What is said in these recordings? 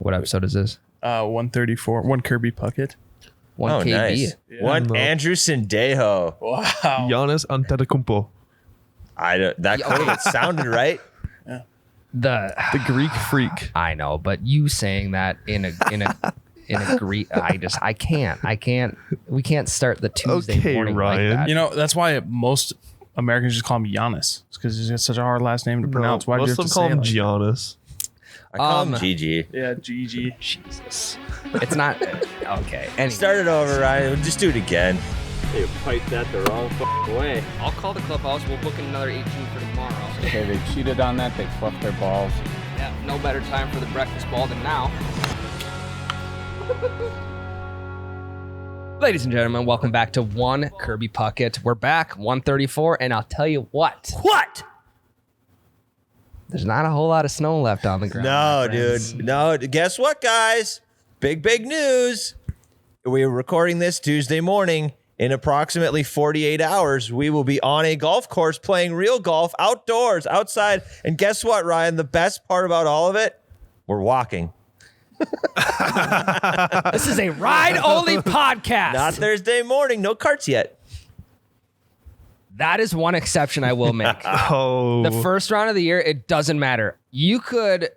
What episode is this? 134. One Kirby Puckett. 1 KB. Nice. Yeah. One Andrew Sandejo. Wow. Giannis Antetokounmpo. That could have sounded right. The Greek freak. I know, but you saying that in a Greek, I can't. We can't start the Tuesday Okay, morning Ryan. like that. You know, that's why most Americans just call him Giannis. It's because he's got such a hard last name to pronounce. Why do you Most have of to them call say him it like Giannis. I call him GG. Yeah, GG. Jesus, it's not okay. Anyway. Start it over, Ryan. Just do it again. They piped that the wrong way. I'll call the clubhouse. We'll book another 18 for tomorrow. Okay, they cheated on that. They fluffed their balls. Yeah, no better time for the breakfast ball than now. Ladies and gentlemen, welcome back to One Kirby Puckett. We're back, 134, and I'll tell you what. What? There's not a whole lot of snow left on the ground. No, my friends. dude. No, guess what, guys? Big news. We are recording this Tuesday morning. In approximately 48 hours, we will be on a golf course playing real golf outdoors, outside. And guess what, Ryan? The best part about all of it? We're walking. This is a ride-only podcast. Not Thursday morning. No carts yet. That is one exception I will make. Oh. The first round of the year, it doesn't matter. You could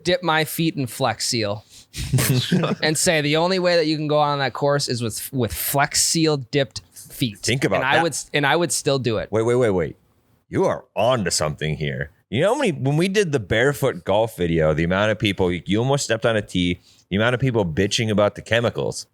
dip my feet in Flex Seal and say the only way that you can go on that course is with Flex Seal dipped feet. Think about that. I would still do it. Wait. You are on to something here. You know how many, when we did the barefoot golf video, the amount of people, you almost stepped on a tee, the amount of people bitching about the chemicals.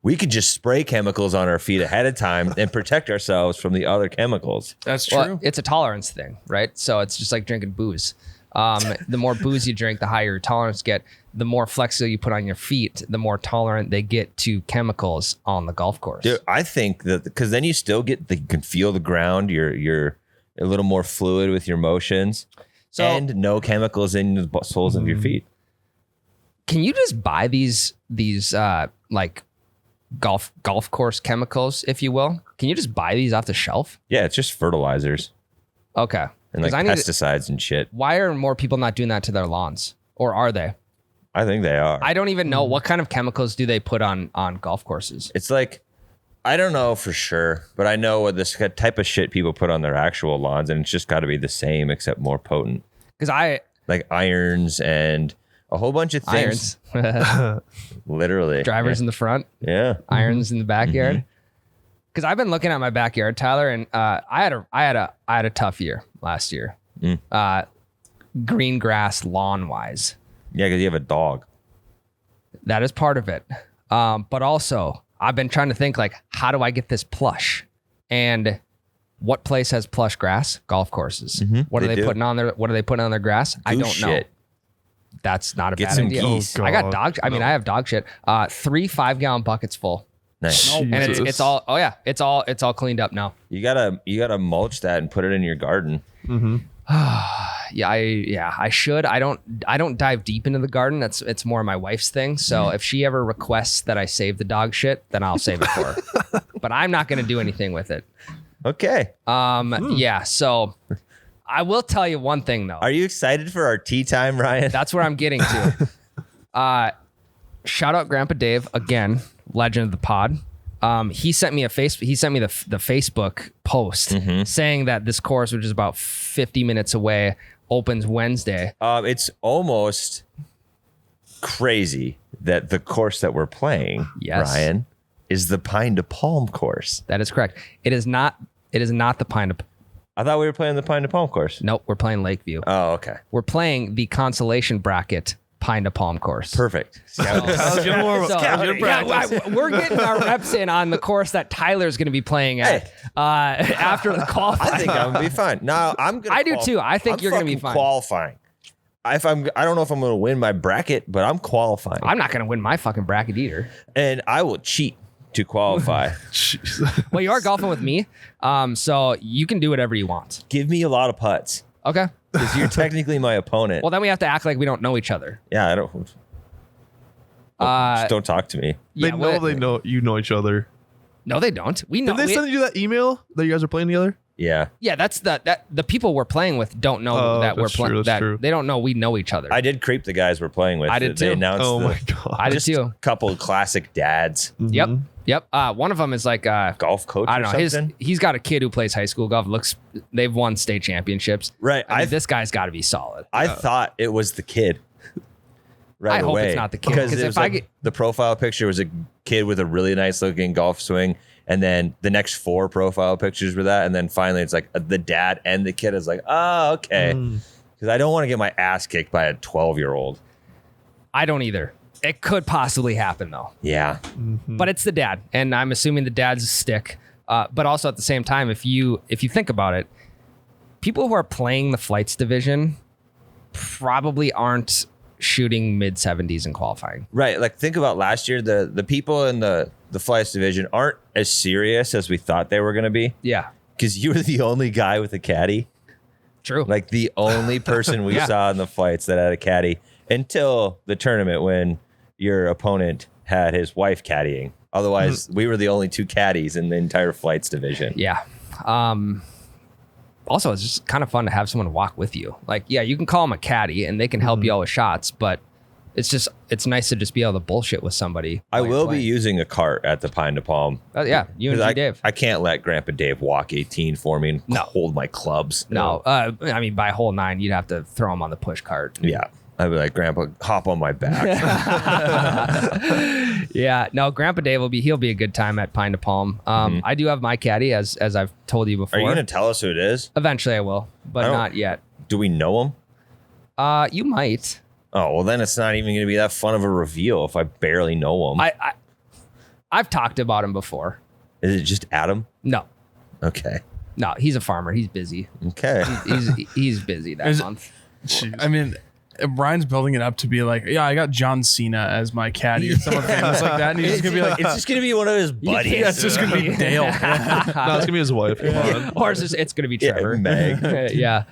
We could just spray chemicals on our feet ahead of time and protect ourselves from the other chemicals. That's true. Well, it's a tolerance thing, right? So it's just like drinking booze. The more booze you drink, the higher your tolerance get. The more Flex Seal you put on your feet, the more tolerant they get to chemicals on the golf course. Dude, I think that because then you still you can feel the ground. You're a little more fluid with your motions, and no chemicals in the soles of your feet. Can you just buy these like golf course chemicals, if you will? Can you just buy these off the shelf? Yeah, it's just fertilizers Okay. and like pesticides and shit. Why are more people not doing that to their lawns? Or are they? I think they are. I don't even know. What kind of chemicals do they put on golf courses? It's like, I don't know for sure, but I know what this type of shit people put on their actual lawns, and it's just got to be the same except more potent. Because like irons and a whole bunch of things. irons, Literally. drivers in the front, Yeah. irons in the backyard. Because I've been looking at my backyard, Tyler, and I had a tough year last year. Green grass lawn wise. Yeah, because you have a dog. That is part of it. But also, I've been trying to think, like, how do I get this plush? And what place has plush grass? Golf courses. What are they they do. putting on their What are they putting on their grass? I don't know. shit. That's not a Get bad some idea. geese. Oh, I got God. dog. I mean, I have dog shit. 3 5-gallon buckets full, Nice. and it's Jesus. all. Oh yeah, it's all cleaned up now. You gotta mulch that and put it in your garden. Yeah, I should. I don't dive deep into the garden. It's more my wife's thing. So if she ever requests that I save the dog shit, then I'll save it for her. But I'm not going to do anything with it. Okay. Yeah. So I will tell you one thing though. Are you excited for our tea time, Ryan? That's where I'm getting to. Shout out Grandpa Dave again, legend of the pod. He sent me the Facebook post saying that this course, which is about 50 minutes away, opens Wednesday. It's almost crazy that the course that we're playing, Yes. Ryan, is the Pine to Palm course. That is correct. It is not the Pine to. I thought we were playing the Pine to Palm course. Nope, we're playing Lakeview. Oh, okay. We're playing the consolation bracket Pine to Palm course. Perfect. So, we're getting our reps in on the course that Tyler's going to be playing at after the qualifying. I think I'm gonna be fine. No, I'm gonna. I do too. I think you're gonna be fine. Qualifying. I don't know if I'm gonna win my bracket, but I'm qualifying, I'm not going to win my fucking bracket either. and I will cheat to qualify. Jeez. Well, you are golfing with me, so you can do whatever you want. Give me a lot of putts Okay. because you're technically my opponent. Well, then we have to act like we don't know each other. Yeah, I don't. Just don't talk to me. They Yeah, know you know each other. No, they don't. We know. Did they send you that email that you guys are playing together? Yeah. Yeah, that's the people we're playing with don't know Oh, that we're that's true, playing. that's That true. they don't know we know each other. I did creep the guys we're playing with. I did They too. announced Oh the- my god. I did just too. a couple of classic dads. Yep. One of them is like Golf coach I don't or know. something? He's got a kid who plays high school golf. They've won state championships. Right. I mean, this guy's got to be solid. I thought it was the kid. Right I hope away. it's not the kid, Because 'cause it if was I like get- the profile picture was a kid with a really nice looking golf swing, and then the next 4 profile pictures were that, and then finally it's like the dad and the kid is like, oh, okay. Because I don't want to get my ass kicked by a 12-year-old. I don't either. It could possibly happen though. Yeah. But it's the dad, and I'm assuming the dad's a stick. But also at the same time, if you think about it, people who are playing the flights division probably aren't shooting mid 70s in qualifying. Right. Like think about last year, the people in the flights division aren't as serious as we thought they were going to be. Yeah, Because you were the only guy with a caddy. true. Like the only person we Yeah. saw in the flights that had a caddy until the tournament when your opponent had his wife caddying. Otherwise, we were the only 2 caddies in the entire flights division. Yeah. Also, it's just kind of fun to have someone walk with you. Like, yeah, you can call them a caddy and they can help you out with shots, but it's nice to just be able to bullshit with somebody. I while you're will be playing. using a cart at the Pine to Palm. Yeah, you and 'Cause G Dave. I can't let Grandpa Dave walk 18 for me and No. hold my clubs. No, I mean, by hole 9, you'd have to throw them on the push cart. Yeah. I'd be like, Grandpa, hop on my back. Yeah, no, Grandpa Dave he'll be a good time at Pine to Palm. I do have my caddy, as I've told you before. Are you going to tell us who it is? Eventually I will, but I don't- not yet. Do we know him? You might. Oh, well, then it's not even going to be that fun of a reveal if I barely know him. I've talked about him before. Is it just Adam? No, Okay. he's a farmer. He's busy. Okay. He's busy that Is- month. I mean, Brian's building it up to be like, yeah, I got John Cena as my caddy or someone famous like that. And he's just going to be like, It's just going to be one of his buddies. yeah, it's just going to be Dale. No, it's gonna be his wife. Come on. Or it's gonna be Trevor. Meg. Yeah.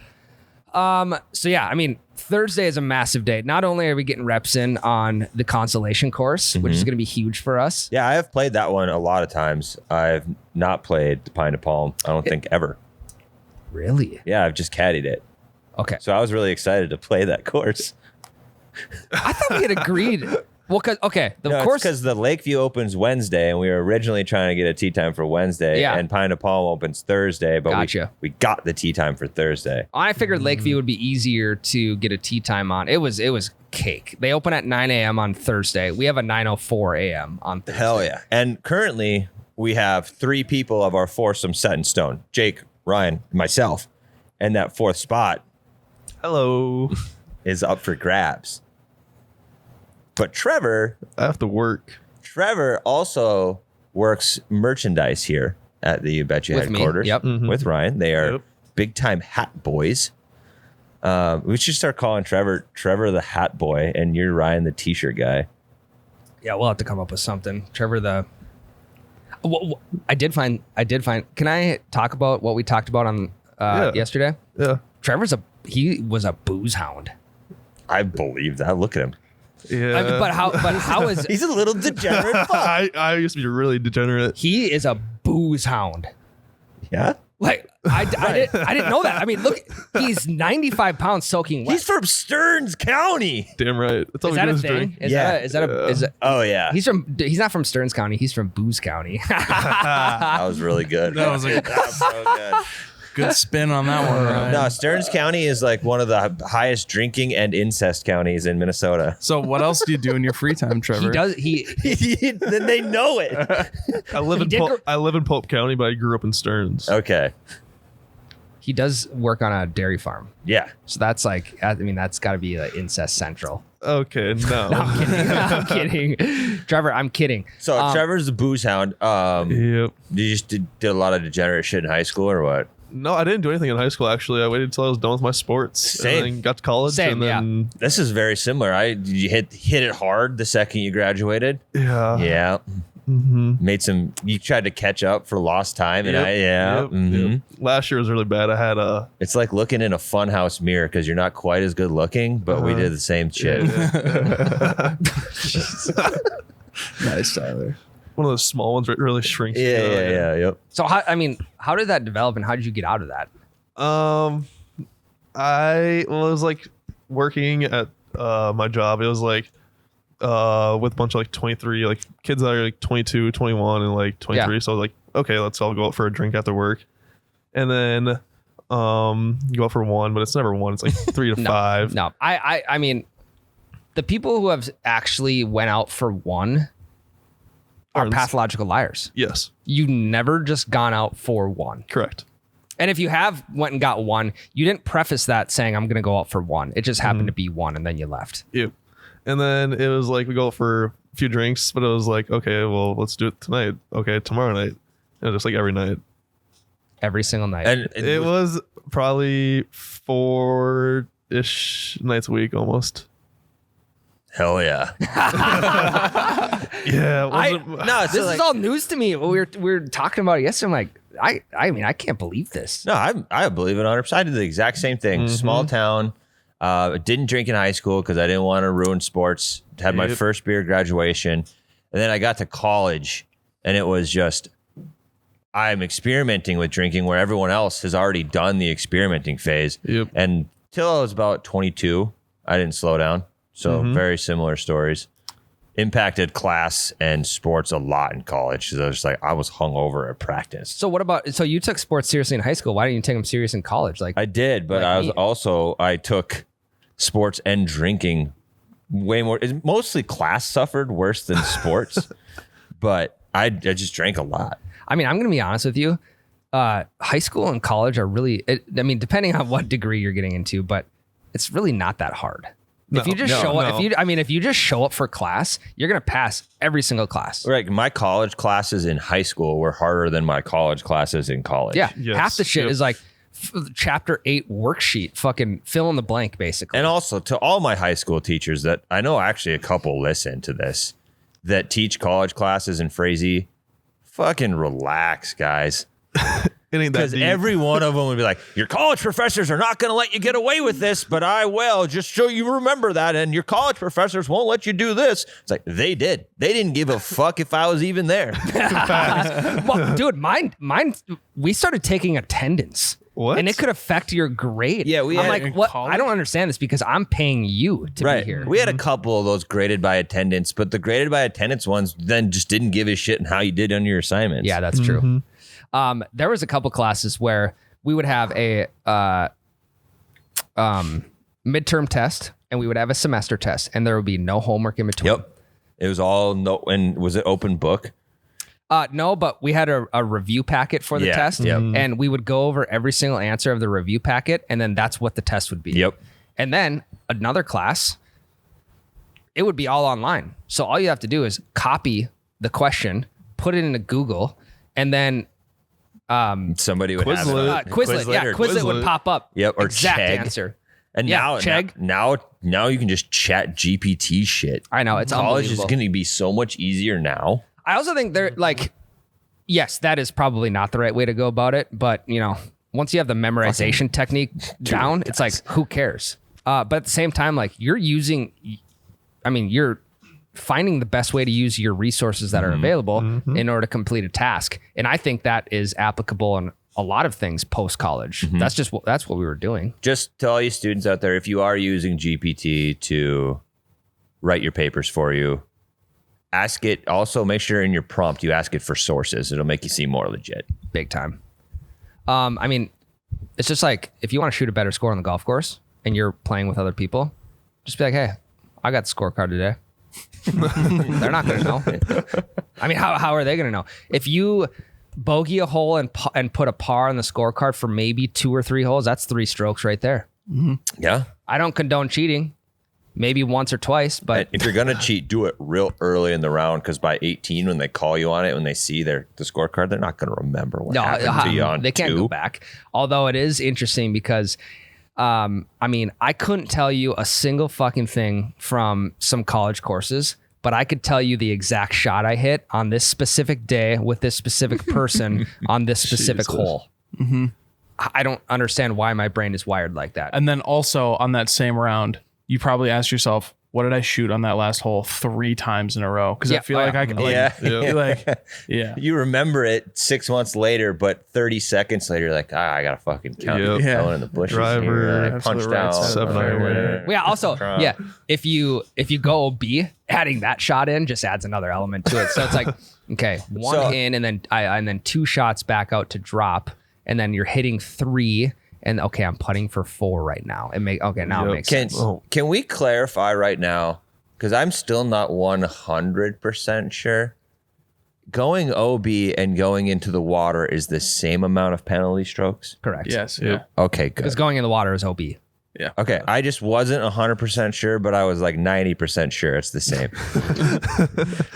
So yeah, I mean, Thursday is a massive day. Not only are we getting reps in on the consolation course, which is going to be huge for us. Yeah, I have played that one a lot of times. I've not played the Pine to Palm, I don't think ever. Really? Yeah, I've just caddied it. Okay. So I was really excited to play that course. I thought we had agreed. Well, the No, course. because the Lakeview opens Wednesday, and we were originally trying to get a tee time for Wednesday, Yeah. and Pine to Palm opens Thursday, but Gotcha. we got the tee time for Thursday. I figured Lakeview would be easier to get a tee time on. It was cake. They open at 9 a.m. on Thursday. We have a 9:04 a.m. on Thursday. Hell yeah. And currently, we have 3 people of our foursome set in stone. Jake, Ryan, and myself. And that 4th spot Hello. is up for grabs. But Trevor I have to work. also works merchandise here at the You Betcha With me, headquarters. yep. With Ryan. They are Yep. big time hat boys. We should start calling Trevor the hat boy, and you're Ryan the t-shirt guy. Yeah, we'll have to come up with something. Trevor, I did find. Can I talk about what we talked about on Yeah. yesterday? Yeah. He was a booze hound. I believe that. Look at him. Yeah. I mean, but how is He's a little degenerate fuck. I used to be really degenerate. he is a booze hound? Yeah. Like I didn't know that. I mean, look, he's 95 pounds soaking wet. He's from Stearns County. Damn right. That's all Is we that do a is thing? drink. Is Yeah. that Oh yeah. he's not from Stearns County. He's from Booze County. That was really good. That was like- that was so good. Good spin on that one, Ryan. No, Stearns County is like one of the highest drinking and incest counties in Minnesota. So what else do you do in your free time, Trevor? He does. Then they know it. I live in Pope County, but I grew up in Stearns. Okay. He does work on a dairy farm. Yeah. So that's like, I mean, that's got to be like incest central. Okay, no. I'm kidding. Trevor, I'm kidding. So Trevor's the booze hound. Yep. You just did a lot of degenerate shit in high school or what? No, I didn't do anything in high school. Actually, I waited until I was done with my sports. Same. And then got to college. Same, and then, This is very similar. Did you hit it hard the second you graduated? yeah. Yeah. Mm-hmm. You tried to catch up for lost time. And Yep. mhm. Last year was really bad. I had a. It's like looking in a funhouse mirror because you're not quite as good looking, but we did the same shit. Nice, Tyler. one of those small ones where it really shrinks. Yeah. Yep. So how did that develop, and how did you get out of that? I was like working at my job. It was like with a bunch of like 23 like kids that are like 22, 21, and like 23. So I was like, okay, let's all go out for a drink after work, and then go out for one, but it's never one. It's like 3 to 5. No, I mean, the people who have actually went out for one are pathological liars. Yes, You never just gone out for one. correct. And if you have went and got one, you didn't preface that saying I'm going to go out for one. It just happened to be one, and then you left. Yep. And then it was like we go out for a few drinks, but it was like, okay, well, let's do it tonight. Okay, tomorrow night. And just like every night. Every single night. And It was probably 4-ish nights a week almost. hell yeah. Yeah. This is all news to me. We were talking about it yesterday. I'm like, I mean, I can't believe this. No, I believe it 100%. I did the exact same thing. Small town. Didn't drink in high school because I didn't want to ruin sports. Had my first beer graduation. And then I got to college, and it was just, I'm experimenting with drinking where everyone else has already done the experimenting phase. Yep. And till I was about 22, I didn't slow down. So very similar stories. Impacted class and sports a lot in college. So I was just like, I was hungover at practice. So you took sports seriously in high school. Why didn't you take them serious in college? Like I did, but I took sports and drinking way more. Mostly class suffered worse than sports, but I just drank a lot. I mean, I'm going to be honest with you. High school and college are really, depending on what degree you're getting into, but it's really not that hard. If you just show up for class, you're going to pass every single class. Right. My college classes in high school were harder than my college classes in college. Yeah. Yes. Half the shit is like chapter 8 worksheet, fucking fill in the blank, basically. And also to all my high school teachers that I know actually a couple listen to this that teach college classes in Frazee, fucking relax, guys. It ain't that Because deep. every one of them would be like, your college professors are not going to let you get away with this, but I will, just so you remember that. And your college professors won't let you do this. It's like, they did. They didn't give a fuck if I was even there. Well, dude, mine, we started taking attendance. What? And it could affect your grade. Yeah, we I'm had- like, in what? college? I don't understand this because I'm paying you to be here. We had a couple of those graded by attendance, but the graded by attendance ones then just didn't give a shit in how you did on your assignments. Yeah, that's true. There was a couple classes where we would have a midterm test and we would have a semester test, and there would be no homework in between. Yep. It was all no, and was it open book? No, but we had a review packet for the Yeah, test, yep. and we would go over every single answer of the review packet, and then that's what the test would be. Yep. And then another class, it would be all online. So all you have to do is copy the question, put it into Google, and then Somebody would have Quizlet. Quizlet. Yeah, or Quizlet would pop up. Yep, or exact Chegg. answer. And Yeah, now, Chegg. now you can just chat GPT shit. I know, it's College is unbelievable. going to be so much easier now. I also think they're like, yes, that is probably not the right way to go about it. But, you know, once you have the memorization technique down, it's like, who cares? But at the same time, like you're finding the best way to use your resources that are available in order to complete a task. And I think that is applicable in a lot of things post-college. That's what we were doing. Just to all you students out there, if you are using GPT to write your papers for you, ask it. Also, make sure in your prompt you ask it for sources. It'll make you seem more legit. Big time. I mean, it's just like if you want to shoot a better score on the golf course and you're playing with other people, just be like, hey, I got the scorecard today. They're not going to know. I mean, how are they going to know? If you bogey a hole and put a par on the scorecard for maybe 2 or 3 holes, that's 3 strokes right there. Yeah. I don't condone cheating. Maybe once or twice, but If you're going to cheat, do it real early in the round, because by 18, when they call you on it, when they see the scorecard, they're not going to remember what happened to you on they can't 2. go back. Although it is interesting because, I mean, I couldn't tell you a single fucking thing from some college courses, but I could tell you the exact shot I hit on this specific day with this specific person on this specific Jesus. hole. I don't understand why my brain is wired like that. And then also on that same round, you probably ask yourself, what did I shoot on that last hole 3 times in a row? Because Yeah. I feel Oh, like yeah. I could, Yeah. like, yeah. You remember it 6 months later, but 30 seconds later, you're like, I gotta fucking count Yep. it Yeah. going in the bushes. Driver, here. I absolutely punched right down side of the 7 fairway. iron. Well, yeah. Also, Trump. yeah. If you go OB, adding that shot in just adds another element to it. So it's like, okay, one So- in, and then 2 shots back out to drop, and then you're hitting 3, and okay, I'm putting for 4 right now. It makes Can, sense. can we clarify right now? Because I'm still not 100% sure. Going OB and going into the water is the same amount of penalty strokes? Correct. Yes. Yep. Yeah. Okay, Because good. going in the water is OB. Yeah. Okay, I just wasn't 100% sure, but I was like 90% sure it's the same.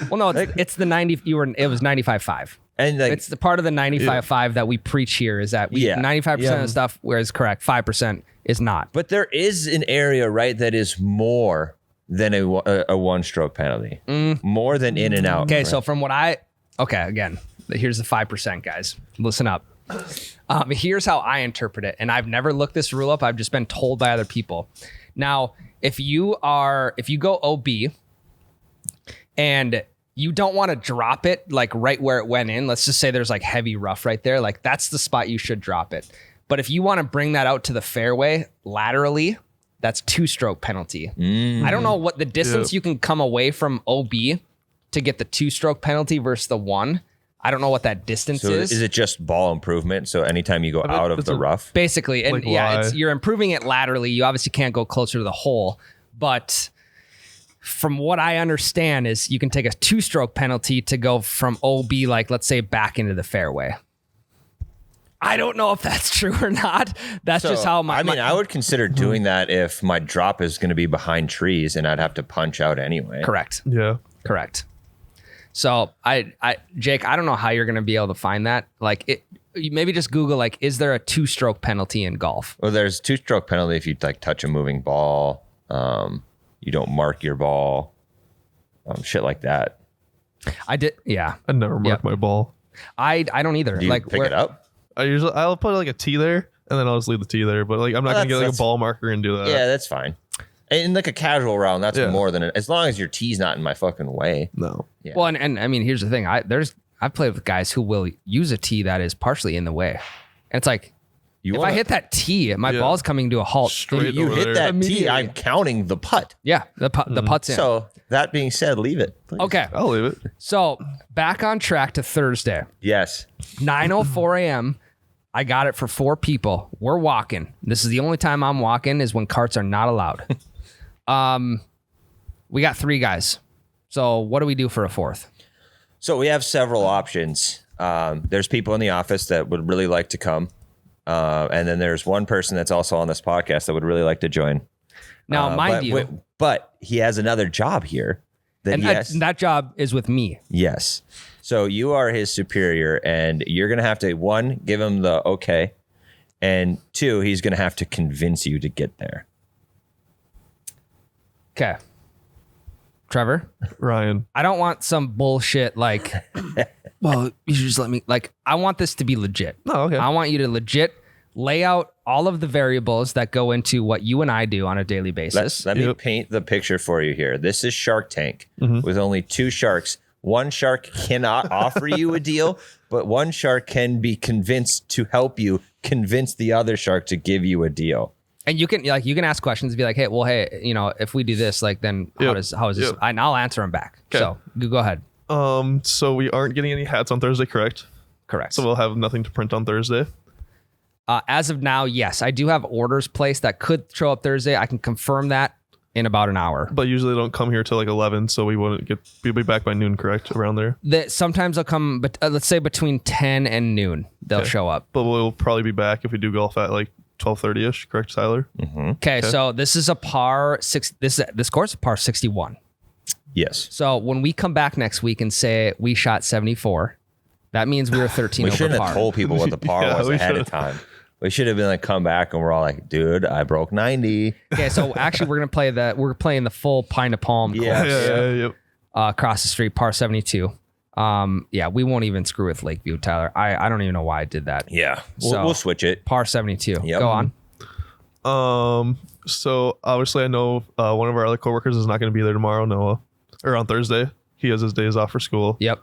Well, no, it's the 90. It was 95.5. And like, It's the part of the 95.5 that we preach here is that Yeah. 95% of the stuff where is correct, 5% is not. but there is an area, right, that is more than a 1-stroke penalty. More than in and out. Okay, right? so from what again, here's the 5%, guys. Listen up. Here's how I interpret it, and I've never looked this rule up. I've just been told by other people. Now, if you go OB and you don't want to drop it like right where it went in, let's just say there's like heavy rough right there, like that's the spot you should drop it. But if you want to bring that out to the fairway laterally, that's 2-stroke penalty. I don't know what the distance you can come away from OB to get the 2-stroke penalty versus the 1. I don't know what that distance So is it just ball improvement? So anytime you go out of it's the a- rough? Basically, and Like yeah, why? you're improving it laterally. You obviously can't go closer to the hole, but from what I understand is you can take a 2-stroke penalty to go from OB, like let's say back into the fairway. I don't know if that's true or not. That's So, just how I would consider doing that if my drop is going to be behind trees and I'd have to punch out anyway. correct. Yeah. Correct. So Jake, I don't know how you're going to be able to find that. Like you maybe just Google, like, is there a 2-stroke penalty in golf? Well, there's 2-stroke penalty if you like touch a moving ball. You don't mark your ball. Shit like that. I did. Yeah. I never mark Yep. my ball. I don't either. Do you like pick it up? I'll put like a tee there and then I'll just leave the tee there. But like I'm not gonna get like that's- a ball marker and do that. Yeah, that's fine. In like a casual round, that's Yeah. more than as long as your tee's not in my fucking way. No. Yeah. Well, and I mean, here's the thing. I've played with guys who will use a tee that is partially in the way, and it's like if I hit that tee, my Yeah. ball's coming to a halt. Straight you over hit there. that tee, Immediately. I'm counting the putt. Yeah, the putt's in. So that being said, leave it. please. Okay, I'll leave it. so back on track to Thursday, Yes. 9:04 a.m. I got it for 4 people. We're walking. This is the only time I'm walking is when carts are not allowed. We got 3 guys. So what do we do for a 4th? So we have several options. There's people in the office that would really like to come. And then there's one person that's also on this podcast that would really like to join. Now, mind but, you, but he has another job here. That and he has. that job is with me. Yes. So you are his superior, and you're going to have to, 1, give him the okay, and 2, he's going to have to convince you to get there. Okay. Trevor, Ryan. I don't want some bullshit like, well, you should just let me, like, I want this to be legit. No, okay. I want you to legit lay out all of the variables that go into what you and I do on a daily basis. Let me Yep. paint the picture for you here. This is Shark Tank Mm-hmm. with only 2 sharks. One shark cannot offer you a deal, but one shark can be convinced to help you convince the other shark to give you a deal. And you can ask questions and be like, hey, if we do this, like, then how Yep. is this? Yep. And I'll answer them back. 'Kay. So go ahead. So we aren't getting any hats on Thursday, correct? Correct. So we'll have nothing to print on Thursday. As of now, yes, I do have orders placed that could show up Thursday. I can confirm that in about an hour. But usually they don't come here till like 11, so we'll be back by noon, correct? Around there. Sometimes they'll come, but let's say between 10 and noon, they'll Okay. show up. But we'll probably be back if we do golf at like 12:30ish, correct, Tyler? Okay, so this is a par 6. This course is par 61. Yes. So when we come back next week and say we shot 74, that means we were 13 We over shouldn't par. have told people what the par Yeah, was we ahead of should've. time. We should have been like, come back, and we're all like, dude, I broke 90. Okay, so actually we're playing the full Pine to Palm Yeah. course, Yep. across the street, par 72. Yeah, we won't even screw with Lakeview, Tyler. I don't even know why I did that. Yeah. So- We'll switch it. Par 72. Yep. Go on. So obviously, I know one of our other coworkers is not going to be there tomorrow, Noah, or on Thursday. He has his days off for school. Yep.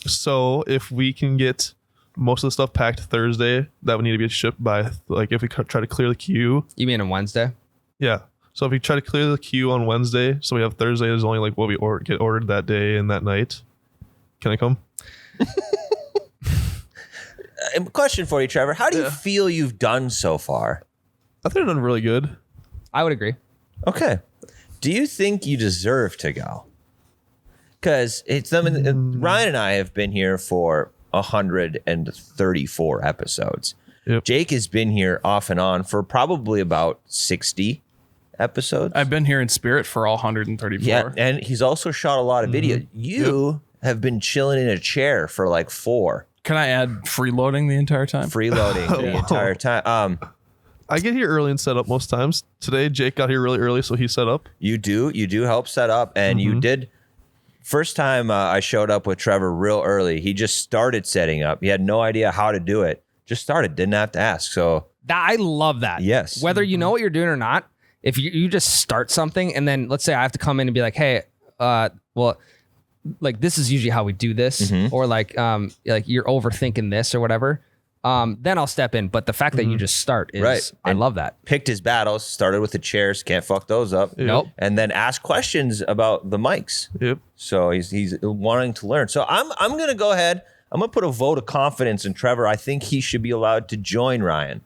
So if we can get most of the stuff packed Thursday, that would need to be shipped by, like, if we try to clear the queue. You mean on Wednesday? Yeah. So if we try to clear the queue on Wednesday, so we have Thursday is only like what we get ordered that day and that night. Can I come? Question for you, Trevor. How do you feel you've done so far? I think I've done really good. I would agree. Okay. Do you think you deserve to go? Because Ryan and I have been here for 134 episodes. Yep. Jake has been here off and on for probably about 60 episodes. I've been here in spirit for all 134. Yeah, and he's also shot a lot of video. You have been chilling in a chair for like 4. Can I add freeloading the entire time? Freeloading the entire time. I get here early and set up most times. Today, Jake got here really early, so he set up. You do help set up, and you did. First time I showed up with Trevor real early, he just started setting up. He had no idea how to do it. Just started, didn't have to ask. So I love that. Yes. Whether you know what you're doing or not, if you just start something and then let's say I have to come in and be like, hey, well, like this is usually how we do this, or like you're overthinking this or whatever. Then I'll step in. But the fact that you just start is, Right. I love that. picked his battles, started with the chairs, can't fuck those up. Nope. And then ask questions about the mics. Yep. So he's wanting to learn. So I'm going to go ahead. I'm going to put a vote of confidence in Trevor. I think he should be allowed to join Ryan.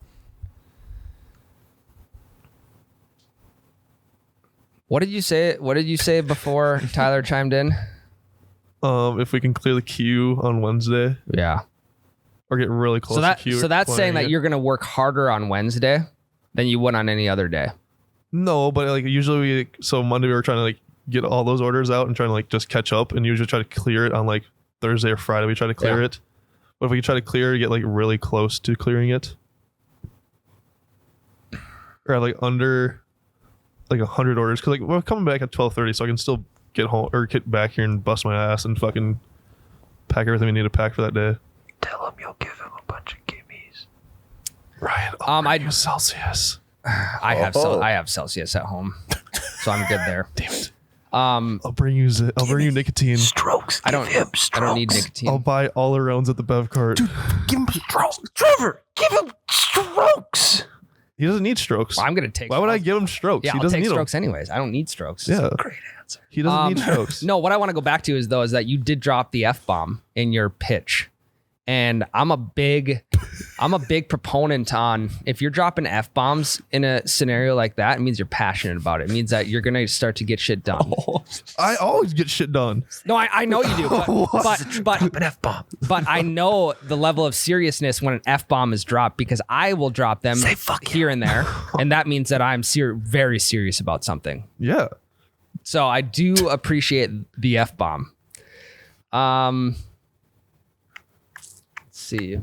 What did you say? What did you say before Tyler chimed in? If we can clear the queue on Wednesday Yeah. or get really close to queue. So that's saying that it. you're going to work harder on Wednesday than you would on any other day. No, but like usually so Monday we were trying to like get all those orders out and trying to like just catch up and usually try to clear it on like Thursday or Friday. We try to clear it. But if we try to clear, get like really close to clearing it. Or like under like 100 orders. Cause like we're coming back at 12:30 so I can still get home or get back here and bust my ass and fucking pack everything we need to pack for that day. Tell him you'll give him a bunch of gimmies. Ryan, I use Celsius. I have Celsius at home, so I'm good there. Damn it. I'll bring you nicotine. Strokes. I don't need nicotine. I'll buy all the rounds at the Bev cart. Dude, Give him strokes. Trevor, give him strokes. he doesn't need strokes. I'm gonna take. Why would I give him strokes? Yeah, he I'll doesn't take need strokes anyways. I don't need strokes. them. Yeah, Great answer. he doesn't need strokes. No, what I want to go back to is that you did drop the F-bomb in your pitch. And I'm a big proponent on if you're dropping F-bombs in a scenario like that, it means you're passionate about it. It means that you're going to start to get shit done. I always get shit done. No, I know you do. But An F-bomb. but I know the level of seriousness when an F-bomb is dropped because I will drop them here and there. And that means that I'm very serious about something. Yeah. So I do appreciate the F-bomb. See.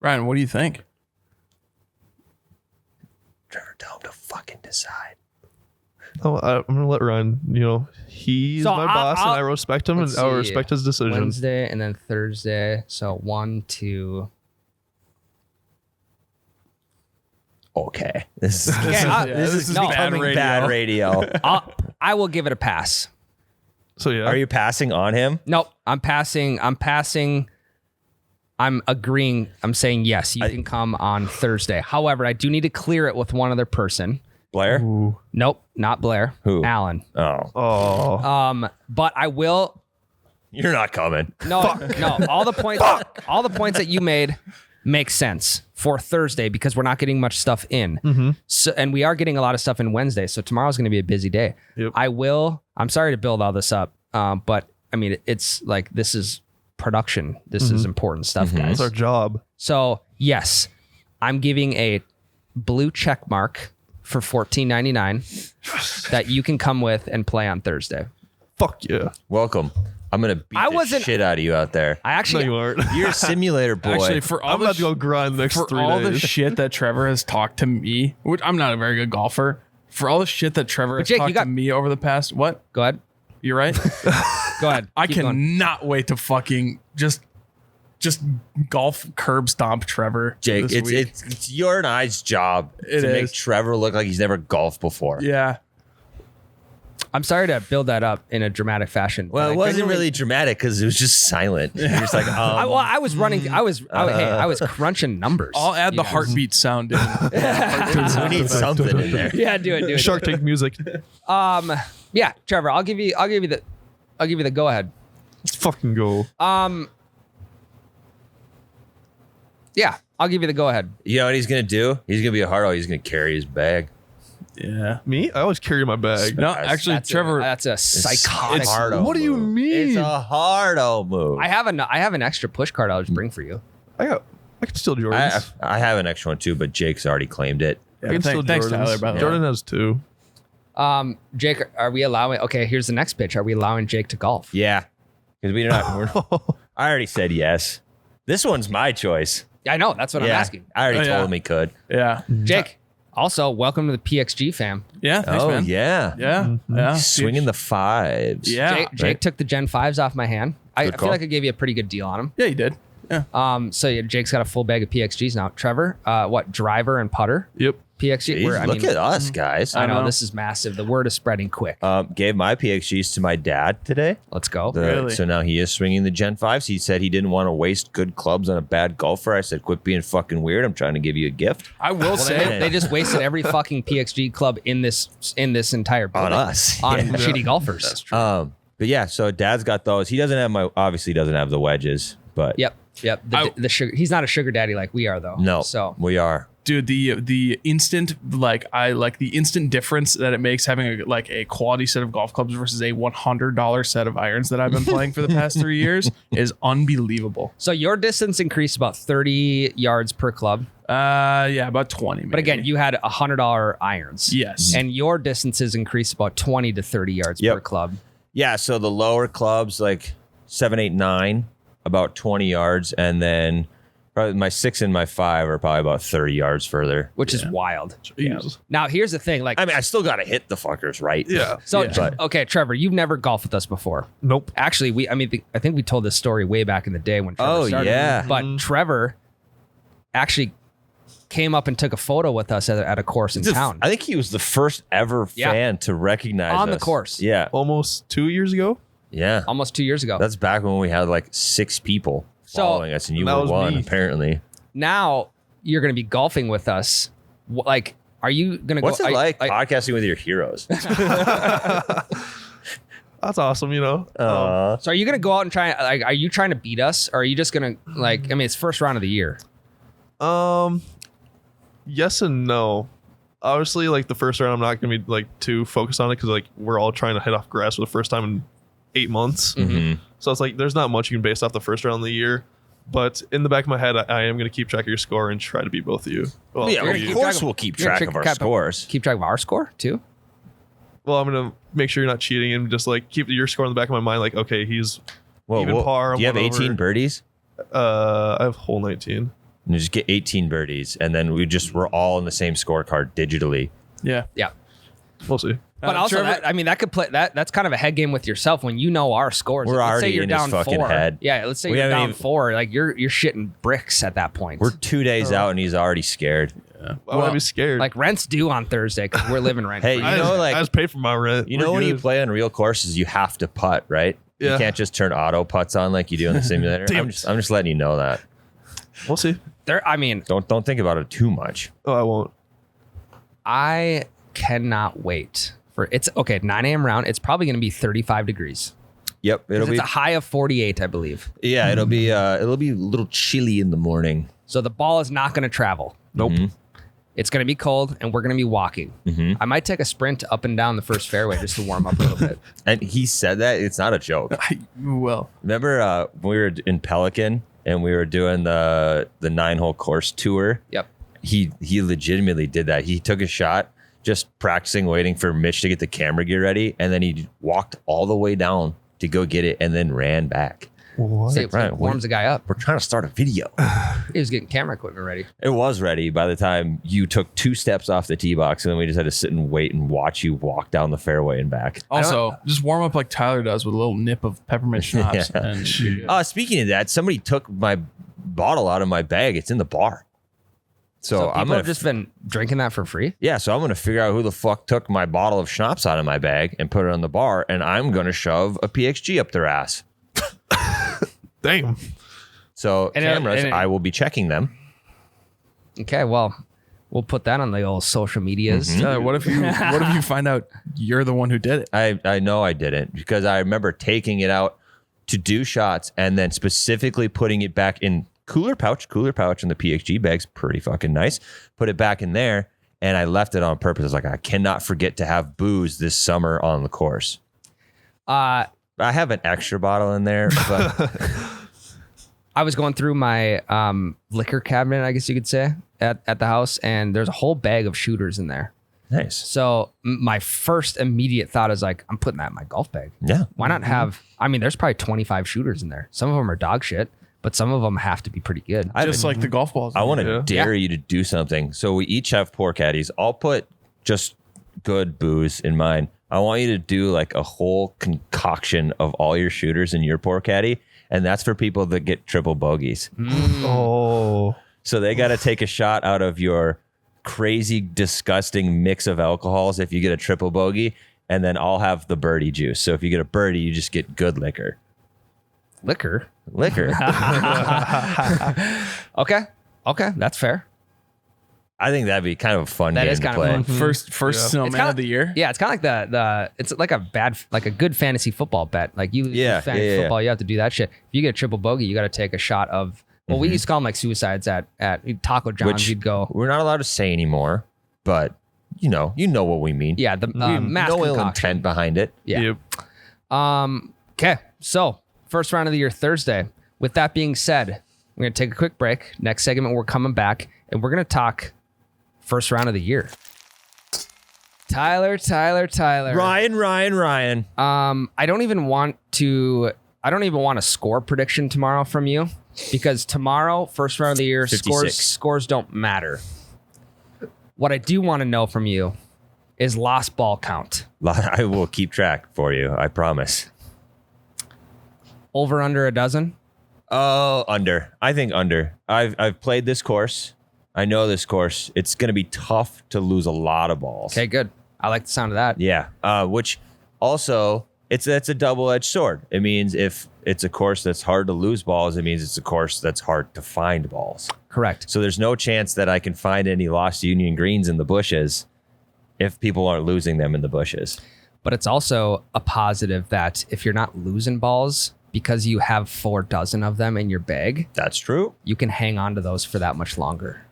Ryan, what do you think? Trevor, tell him to fucking decide. Oh, I'm gonna let Ryan. You know, he's So my boss, and I respect him, and let's I see. respect his decision. Wednesday and then Thursday. So 1, 2. Okay. This is This is bad becoming radio. bad radio. I will give it a pass. So yeah, Are you passing on him? Nope. I'm passing. I'm agreeing. I'm saying yes, you can come on Thursday. However, I do need to clear it with one other person. Blair? Ooh. Nope, not Blair. Who? Alan. Oh. Oh, But I will. You're not coming. No. All the points that you made make sense for Thursday because we're not getting much stuff in. So, and we are getting a lot of stuff in Wednesday. So tomorrow's going to be a busy day. Yep. I'm sorry to build all this up, but I mean, it's like this is production. This is important stuff, guys. that's our job. So yes, I'm giving a blue check mark for $14.99 that you can come with and play on Thursday. Fuck yeah. Welcome. I'm going to beat the shit out of you out there. I No, actually, you aren't. You're a simulator boy. Actually, for all I'm the about to go grind the next for 3 all days. the shit that Trevor has talked to me, which I'm not a very good golfer. For all the shit that Trevor has Jake, talked to me over the past, what? go ahead. You're right. Go ahead. I Keep going. cannot wait to fucking just just golf curb stomp Trevor. Jake, this week. it's your and I's job It to make is. Trevor look like he's never golfed before. Yeah. I'm sorry to build that up in a dramatic fashion. Well, but it I wasn't genuinely- really dramatic because it was just silent. You're just like, I was running. I was crunching numbers. I'll add you the guys. heartbeat sound in. we need something in there. Yeah, do it. Shark Tank music. Yeah, Trevor, I'll give you the go ahead. Let's fucking go. Yeah, I'll give you the go ahead. You know what he's gonna do? He's gonna be a hard. He's gonna carry his bag. Yeah. Me? I always carry my bag. No, actually, That's Trevor. that's a psychotic. It's hardo What do you move. mean? It's a hardo move. I have an extra push card. I'll just bring for you. I can steal Jordans. I have an extra one too, but Jake's already claimed it. Yeah, I can steal thanks, Jordans. Tyler, by the way. Jordan has 2. Jake, are we allowing? Okay, here's the next pitch. Are we allowing Jake to golf? Yeah, because we're I already said yes. This one's my choice. I know. That's what I'm asking. I already Oh, told yeah. him he could. Yeah. Jake, also welcome to the PXG fam. Yeah. Thanks, Oh man. yeah, Yeah. Yeah. swinging the 5s. Yeah. Jake took the Gen 5s off my hand. I Good feel call. like I gave you a pretty good deal on them. Yeah, you did. Yeah. So yeah, Jake's got a full bag of PXGs now. Trevor, what driver and putter? Yep. PXG. Jeez, look at us guys. I know know. this is massive. The word is spreading quick. Gave my PXGs to my dad today. Let's go. Really? So now he is swinging the Gen 5s. He said he didn't want to waste good clubs on a bad golfer. I said, quit being fucking weird. I'm trying to give you a gift. I will say. They just wasted every fucking PXG club in this entire building. On us. On Yeah. shitty golfers. But yeah, so dad's got those. He doesn't have obviously doesn't have the wedges, but Yep. The sugar. He's not a sugar daddy like we are though. no, So we are. Dude, the instant the instant difference that it makes having a quality set of golf clubs versus a $100 set of irons that I've been playing for the past 3 years is unbelievable. So your distance increased about 30 yards per club. Yeah, about 20. Maybe. But again, you had $100 irons. Yes. And your distances increased about 20 to 30 yards Yep. per club. Yeah, so the lower clubs like 7, 8, 9, about 20 yards, and then probably my 6 and my 5 are probably about 30 yards further. Which is wild. Jesus. Now here's the thing. Like, I mean, I still got to hit the fuckers, right? Yeah. so yeah. okay, Trevor, you've never golfed with us before. Nope. Actually, I think we told this story way back in the day when Trevor Oh, started. yeah. But Trevor actually came up and took a photo with us at a course in town. I think he was the first ever Yeah. fan to recognize On the us. course. Yeah. Almost 2 years ago. Yeah. Almost 2 years ago. That's back when we had like 6 people So- following us, and you That were was one, me. apparently. Now you're going to be golfing with us. Like, are you going to go? What's it like podcasting with your heroes? That's awesome, you know. So are you going to go out and try? Like, are you trying to beat us, or are you just going to like? I mean, it's first round of the year. Yes and no. Obviously, like the first round, I'm not gonna be like too focused on it because like we're all trying to hit off grass for the first time in 8 months. Mm-hmm. So it's like there's not much you can base off the first round of the year. But in the back of my head, I am gonna keep track of your score and try to beat both of you. Well, Yeah, You're of gonna keep course track of- we'll keep you're gonna track of our keep- scores. Keep track of our score too. well, I'm gonna make sure you're not cheating and just like keep your score in the back of my mind. Like, okay, he's even par. Do you have one 18 over. birdies? I have hole 19. And you just get 18 birdies, and then we're all in the same scorecard digitally. Yeah. Yeah. We'll see. But also, Trevor- that could play that's kind of a head game with yourself when you know our scores. We're Let's already say you're in his down fucking 4. head. Yeah, let's say We you're haven't down even- 4. Like you're shitting bricks at that point. We're 2 days out, and he's already scared. Why would I be scared? like rent's due on Thursday because we're living rent. Hey, free. you I know, just, like- I just paid for my rent. You We're know when you good. play on real courses, you have to putt, right? You Yeah. can't just turn auto putts on like you do in the simulator. Damn I'm just letting you know that. We'll see. I mean, Don't think about it too much. Oh, I won't. I cannot wait for it's okay. 9 a.m. round. It's probably going to be 35 degrees. Yep, it'll It's be a high of 48, I believe. yeah, it'll be a little chilly in the morning. So the ball is not going to travel. Nope. It's going to be cold, and we're going to be walking. I might take a sprint up and down the first fairway just to warm up a little bit. And he said that it's not a joke. Well, Remember when we were in Pelican and we were doing the 9-hole course tour? Yep. He legitimately did that. He took a shot, just practicing, waiting for Mitch to get the camera gear ready, and then he walked all the way down to go get it, and then ran back. What? It Right, warms the guy up. We're trying to start a video. He was getting camera equipment ready. It was ready by the time you took 2 steps off the tee box, and then we just had to sit and wait and watch you walk down the fairway and back. Also, just warm up like Tyler does with a little nip of peppermint schnapps. Yeah. And you're good. Speaking of that, somebody took my bottle out of my bag. It's in the bar. So So I'm people gonna have just been drinking that for free. so I'm gonna figure out who the fuck took my bottle of schnapps out of my bag and put it on the bar, and I'm gonna shove a PXG up their ass. Damn. So And cameras, it- I will be checking them. Okay, well, we'll put that on the old social medias. Tyler, what if you find out you're the one who did it? I know I didn't, because I remember taking it out to do shots and then specifically putting it back in cooler pouch, and the PXG bag's pretty fucking nice. Put it back in there, and I left it on purpose. I was like, I cannot forget to have booze this summer on the course. I have an extra bottle in there, but I was going through my liquor cabinet, I guess you could say, at the house, and there's a whole bag of shooters in there. nice. So my first immediate thought is like, I'm putting that in my golf bag. Yeah. Why not have? I mean, there's probably 25 shooters in there. Some of them are dog shit, but some of them have to be pretty good. Just like the golf balls. I want to Yeah. dare you to do something. So we each have pour caddies. I'll put just good booze in mine. I want you to do like a whole concoction of all your shooters in your pour caddy. And that's for people that get triple bogeys. Oh. So they got to take a shot out of your crazy, disgusting mix of alcohols if you get a triple bogey. And then I'll have the birdie juice. So if you get a birdie, you just get good liquor. Liquor. Liquor. Okay, that's fair. I think that'd be kind of a fun That game is to kind of play. fun. First It's snowman kinda- of the year. Yeah, it's kind of like the it's like a good fantasy football bet. Like you, Yeah, fantasy yeah. football, you have to do that shit. If you get a triple bogey, you got to take a shot of. Well, we used to call them like suicides at Taco John's. Which You'd go, we're not allowed to say anymore, but you know what we mean. yeah, the mass No ill concoction. intent behind it. Yeah. Yep. Okay, so first round of the year Thursday. With that being said, we're gonna take a quick break. Next segment, we're coming back and we're gonna talk first round of the year. Tyler. Ryan. I don't even want a score prediction tomorrow from you, because tomorrow, first round of the year, 56. scores don't matter. What I do want to know from you is lost ball count. I will keep track for you. I promise. Over under a dozen? Oh, under. I think under. I've played this course. I know this course. It's going to be tough to lose a lot of balls. Okay, good. I like the sound of that. Yeah. Which also, that's a double-edged sword. It means if it's a course that's hard to lose balls, it means it's a course that's hard to find balls. Correct. So there's no chance that I can find any lost Union Greens in the bushes if people aren't losing them in the bushes. But it's also a positive that if you're not losing balls because you have 4 dozen of them in your bag, That's true. you can hang on to those for that much longer.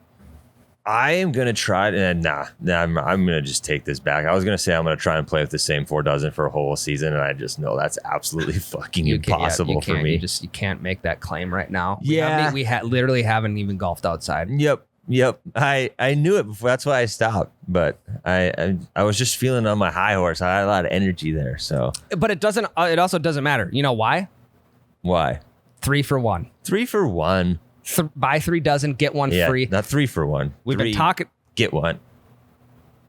I am going to try to, I'm going to just take this back. I was going to say I'm going to try and play with the same 4 dozen for a whole season, and I just know that's absolutely fucking impossible for me. You can't make that claim right now. Yeah. We literally haven't even golfed outside. Yep. I knew it before. That's why I stopped. But I was just feeling on my high horse. I had a lot of energy there. So But it doesn't. It also doesn't matter. You know why? why? 3 for 1. 3 for 1. Buy 3 dozen, get 1 Yeah, free. not 3 for 1. We've Three, been talking. Get 1.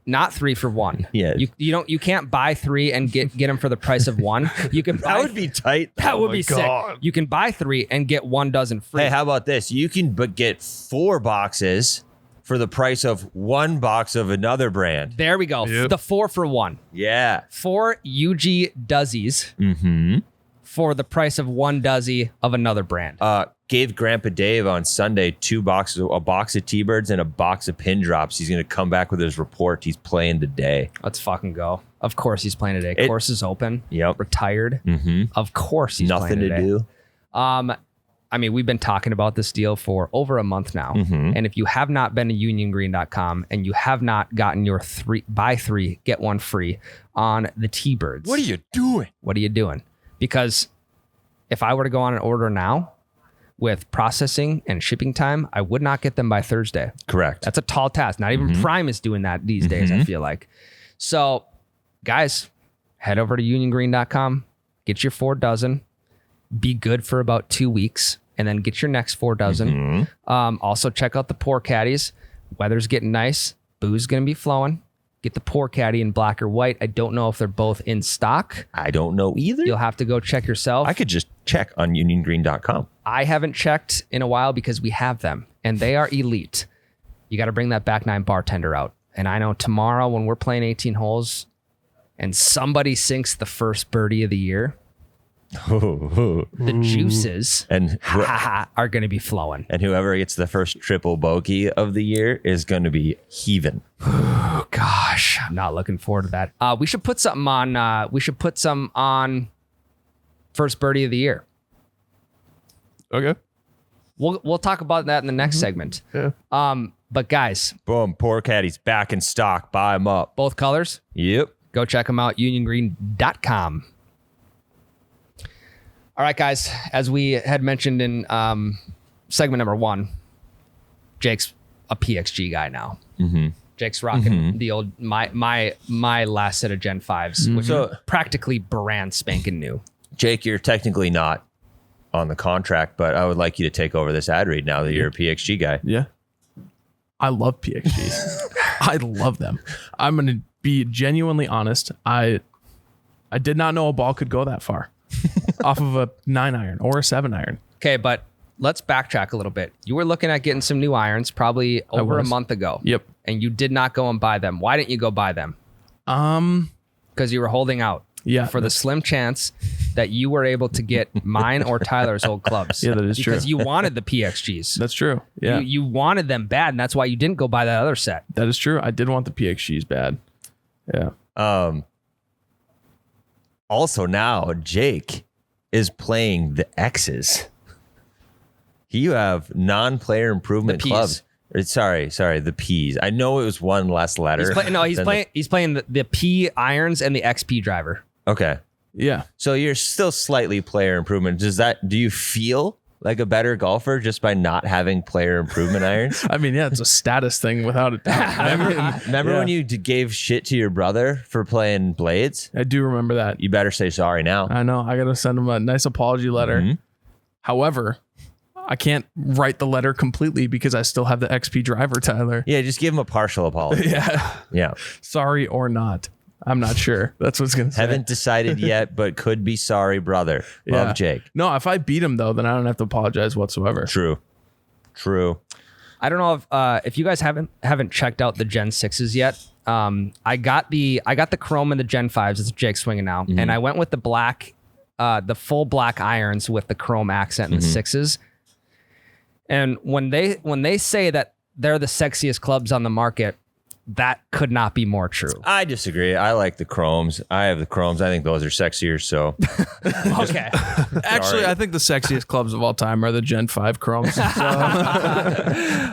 Not 3 for 1. Yeah. You can't buy 3 and get them for the price of 1. You can buy, That would be tight. that would my be God. sick. You can buy 3 and get 1 dozen free. Hey, how about this? You can get 4 boxes for the price of 1 box of another brand. There we go. Yep. The 4 for 1. Yeah. 4 UG Duzzies Mm-hmm. for the price of 1 dozy of another brand. Gave Grandpa Dave on Sunday 2 boxes, a box of T-Birds and a box of pin drops. He's going to come back with his report. He's playing today. Let's fucking go. Of course he's playing today. Course is open. Yep. Retired. Mm-hmm. Of course he's Nothing playing to today. do. I mean, we've been talking about this deal for over a month now. Mm-hmm. And if you have not been to uniongreen.com and you have not gotten your buy 3, get 1 free on the T-Birds. What are you doing? What are you doing? Because if I were to go on an order now with processing and shipping time, I would not get them by Thursday. Correct. That's a tall task. Not even Prime is doing that these days, I feel like. So, guys, head over to uniongreen.com, get your 4 dozen, be good for about 2 weeks, and then get your next 4 dozen. Also check out the pour caddies. Weather's getting nice. Booze going to be flowing. Get the pour caddy in black or white. I don't know if they're both in stock. I don't know either. You'll have to go check yourself. I could just check on uniongreen.com. I haven't checked in a while because we have them, and they are elite. You got to bring that back 9 bartender out. And I know tomorrow when we're playing 18 holes and somebody sinks the first birdie of the year, the juices And are going to be flowing. and whoever gets the first triple bogey of the year is going to be heaving. Oh gosh, I'm not looking forward to that. We should put something on. We should put some on first birdie of the year. Okay. We'll talk about that in the next segment. Yeah. But guys, Boom, pour caddies back in stock. Buy them up. both colors. Yep. Go check them out. uniongreen.com. All right, guys. As we had mentioned in segment number 1, Jake's a PXG guy now. Jake's rocking the old my last set of Gen 5s, which So- are practically brand spanking new. Jake, you're technically not on the contract, but I would like you to take over this ad read now that you're a PXG guy. Yeah. I love PXGs. I love them. I'm going to be genuinely honest. I did not know a ball could go that far off of a 9-iron or a 7-iron. Okay, but let's backtrack a little bit. You were looking at getting some new irons probably over a was. month ago. Yep. And you did not go and buy them. Why didn't you go buy them? Um, Because you were holding out. Yeah. For the slim chance that you were able to get mine or Tyler's old clubs. Yeah, that is true. Because you wanted the PXGs. That's true. Yeah, You wanted them bad, and that's why you didn't go buy that other set. that is true. I did want the PXGs bad. Yeah. Also now Jake is playing the X's. You have non-player improvement The Ps. clubs. Sorry, the P's. I know it was one less letter. He's playing the P irons and the XP driver. Okay. Yeah. So you're still slightly player improvement. Do you feel like a better golfer just by not having player improvement irons? I mean, yeah, it's a status thing without a doubt. Remember when you gave shit to your brother for playing blades? I do remember that. You better say sorry now. I know. I got to send him a nice apology letter. However, I can't write the letter completely because I still have the XP driver, Tyler. Yeah, just give him a partial apology. Yeah. Sorry or not. I'm not sure. That's what's going to say. Haven't decided yet, but could be sorry, brother. Love, Jake. No, if I beat him, though, then I don't have to apologize whatsoever. True. I don't know if you guys haven't checked out the Gen 6s yet. I got the chrome and the Gen 5s. It's Jake swinging now, and I went with the black, the full black irons with the chrome accent and the 6s. And when they say that they're the sexiest clubs on the market, that could not be more true. I disagree. I like the chromes. I have the chromes. I think those are sexier. So Okay. Actually, I think the sexiest clubs of all time are the Gen 5 Chromes. So,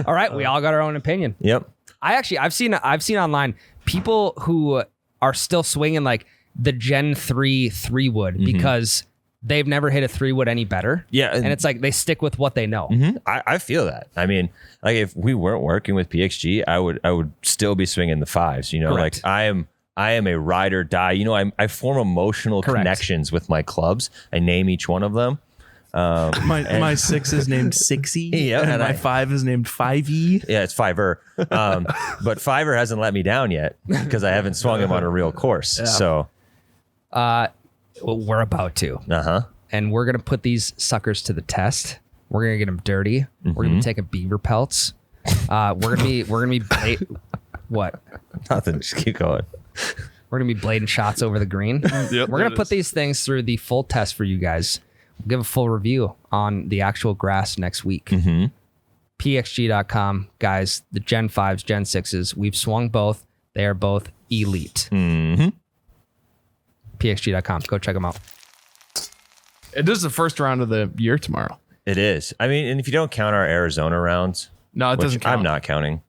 All right, we all got our own opinion. yep. I've seen online people who are still swinging like the Gen 3 3-wood because they've never hit a 3-wood any better. Yeah, and it's like they stick with what they know. I feel that. I mean, like if we weren't working with PXG, I would still be swinging the 5s. You know, Correct. like I am a ride or die. You know, I form emotional connections with my clubs. I name each one of them. my 6 is named 6E, Yeah, and and my I- 5 is named 5E. Yeah, it's Fiver. But Fiver hasn't let me down yet because I haven't swung him on a real course. So, Well, we're about to, and we're gonna put these suckers to the test. We're gonna get them dirty. We're gonna be taking beaver pelts. We're gonna be what? nothing. Just keep going. We're gonna be blading shots over the green. Yep, We're gonna put these things through the full test for you guys. We'll give a full review on the actual grass next week. PXG.com, guys. The Gen 5s, Gen 6s. We've swung both. They are both elite. PXG.com. Go check them out. It is the first round of the year tomorrow. It is. I mean, and if you don't count our Arizona rounds, No, it which doesn't count. I'm not counting.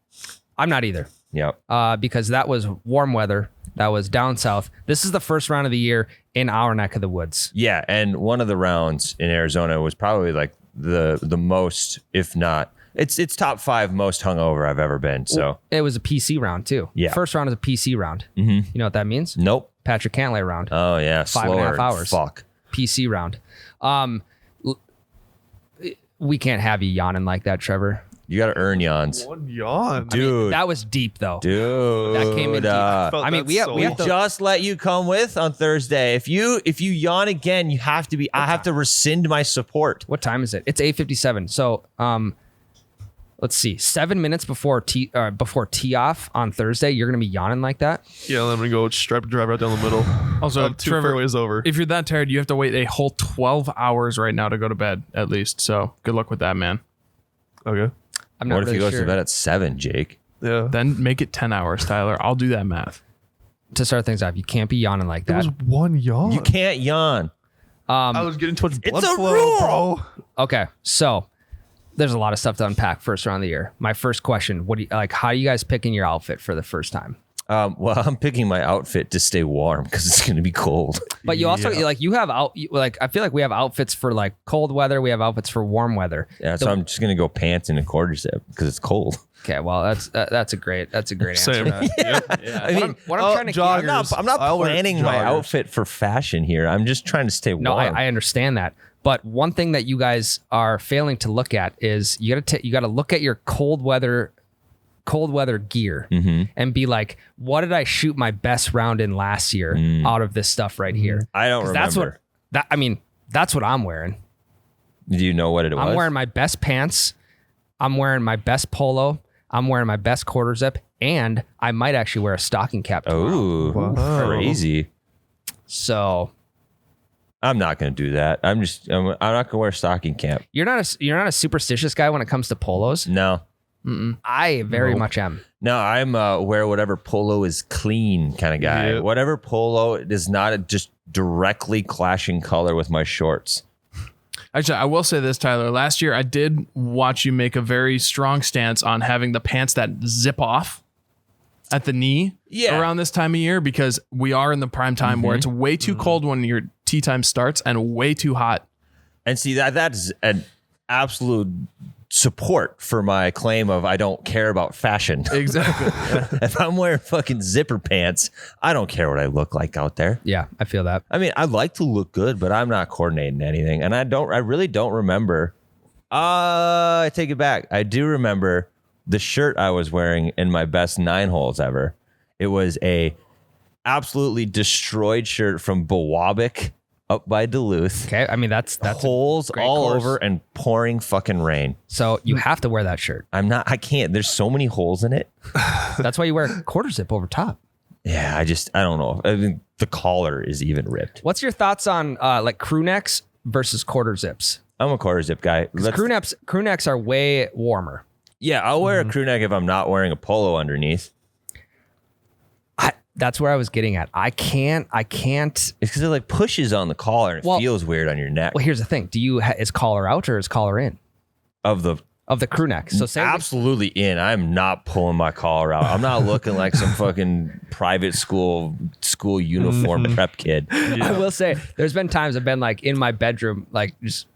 I'm not either. Yep. Because that was warm weather. That was down south. This is the first round of the year in our neck of the woods. Yeah, and one of the rounds in Arizona was probably like the most, if not, it's top 5 most hungover I've ever been. So It was a PC round too. Yeah. First round is a PC round. You know what that means? nope. Patrick Cantlay round. Oh yeah, 5.5 slower. hours. Fuck. PC round. We can't have you yawning like that, Trevor. You got to earn yawns. One yawn. Dude. That was deep though. Dude. That came in deep. I mean, we have to. Just let you come with on Thursday. If you yawn again, you have to be. I have to rescind my support. What time is it? It's 8:57. So, let's see. 7 minutes before tee off on Thursday, you're gonna be yawning like that. Yeah, let me go stripe drive right down the middle. Also, Two Trevor, fairways over. if you're that tired, you have to wait a whole 12 hours right now to go to bed, at least. So good luck with that, man. Okay. I'm not What if really he goes sure. to bed at 7, Jake? Yeah. Then make it 10 hours, Tyler. I'll do that math. To start things off, you can't be yawning like It was that. one yawn. You can't yawn. I was getting too much blood a flow, rule. bro. Okay, so there's a lot of stuff to unpack first round of the year. My first question: what do you like? How are you guys picking your outfit for the first time? Well, I'm picking my outfit to stay warm because it's going to be cold. But you also you have I feel like we have outfits for like cold weather. We have outfits for warm weather. Yeah, so I'm just going to go pants and a quarter zip because it's cold. Okay, well that's a great answer. Same. I mean, What I'm trying to joggers. I'm not I'll wear planning my joggers. outfit for fashion here. I'm just trying to stay warm. No, I understand that. But one thing that you guys are failing to look at is you got to look at your cold weather gear and be like, what did I shoot my best round in last year out of this stuff right here? I don't 'Cause remember. That's what I'm wearing. Do you know what it was? I'm wearing my best pants. I'm wearing my best polo. I'm wearing my best quarter zip, and I might actually wear a stocking cap tomorrow. Oh, Wow. crazy. So I'm not going to do that. I'm not going to wear stocking cap. you're not a superstitious guy when it comes to polos. No. I very much am. No, I'm wear whatever polo is clean kind of guy. Yep. Whatever polo is not just directly clashing color with my shorts. Actually, I will say this, Tyler. Last year, I did watch you make a very strong stance on having the pants that zip off at the knee around this time of year, because we are in the prime time where it's way too cold when your tee time starts and way too hot. And see, that's an absolute support for my claim of I don't care about fashion. Exactly. If I'm wearing fucking zipper pants, I don't care what I look like out there. Yeah, I feel that. I mean, I like to look good, but I'm not coordinating anything. And I really don't remember. I take it back. I do remember the shirt I was wearing in my best 9 holes ever. It was a absolutely destroyed shirt from Bawabik up by Duluth. Okay, I mean that's Holes great all course. over and pouring fucking rain. So you have to wear that shirt. I can't. There's so many holes in it. That's why you wear a quarter zip over top. Yeah, I don't know. I mean, the collar is even ripped. What's your thoughts on like crew necks versus quarter zips? I'm a quarter zip guy. Crew necks are way warmer. Yeah, I'll wear a crew neck if I'm not wearing a polo underneath. That's where I was getting at. I can't. It's because it like pushes on the collar and it Well- feels weird on your neck. Well, here's the thing. Is collar out or is collar in Of the of the crew neck? So say absolutely in. I'm not pulling my collar out. I'm not looking like some fucking private school uniform prep kid. I will say there's been times I've been like in my bedroom, like just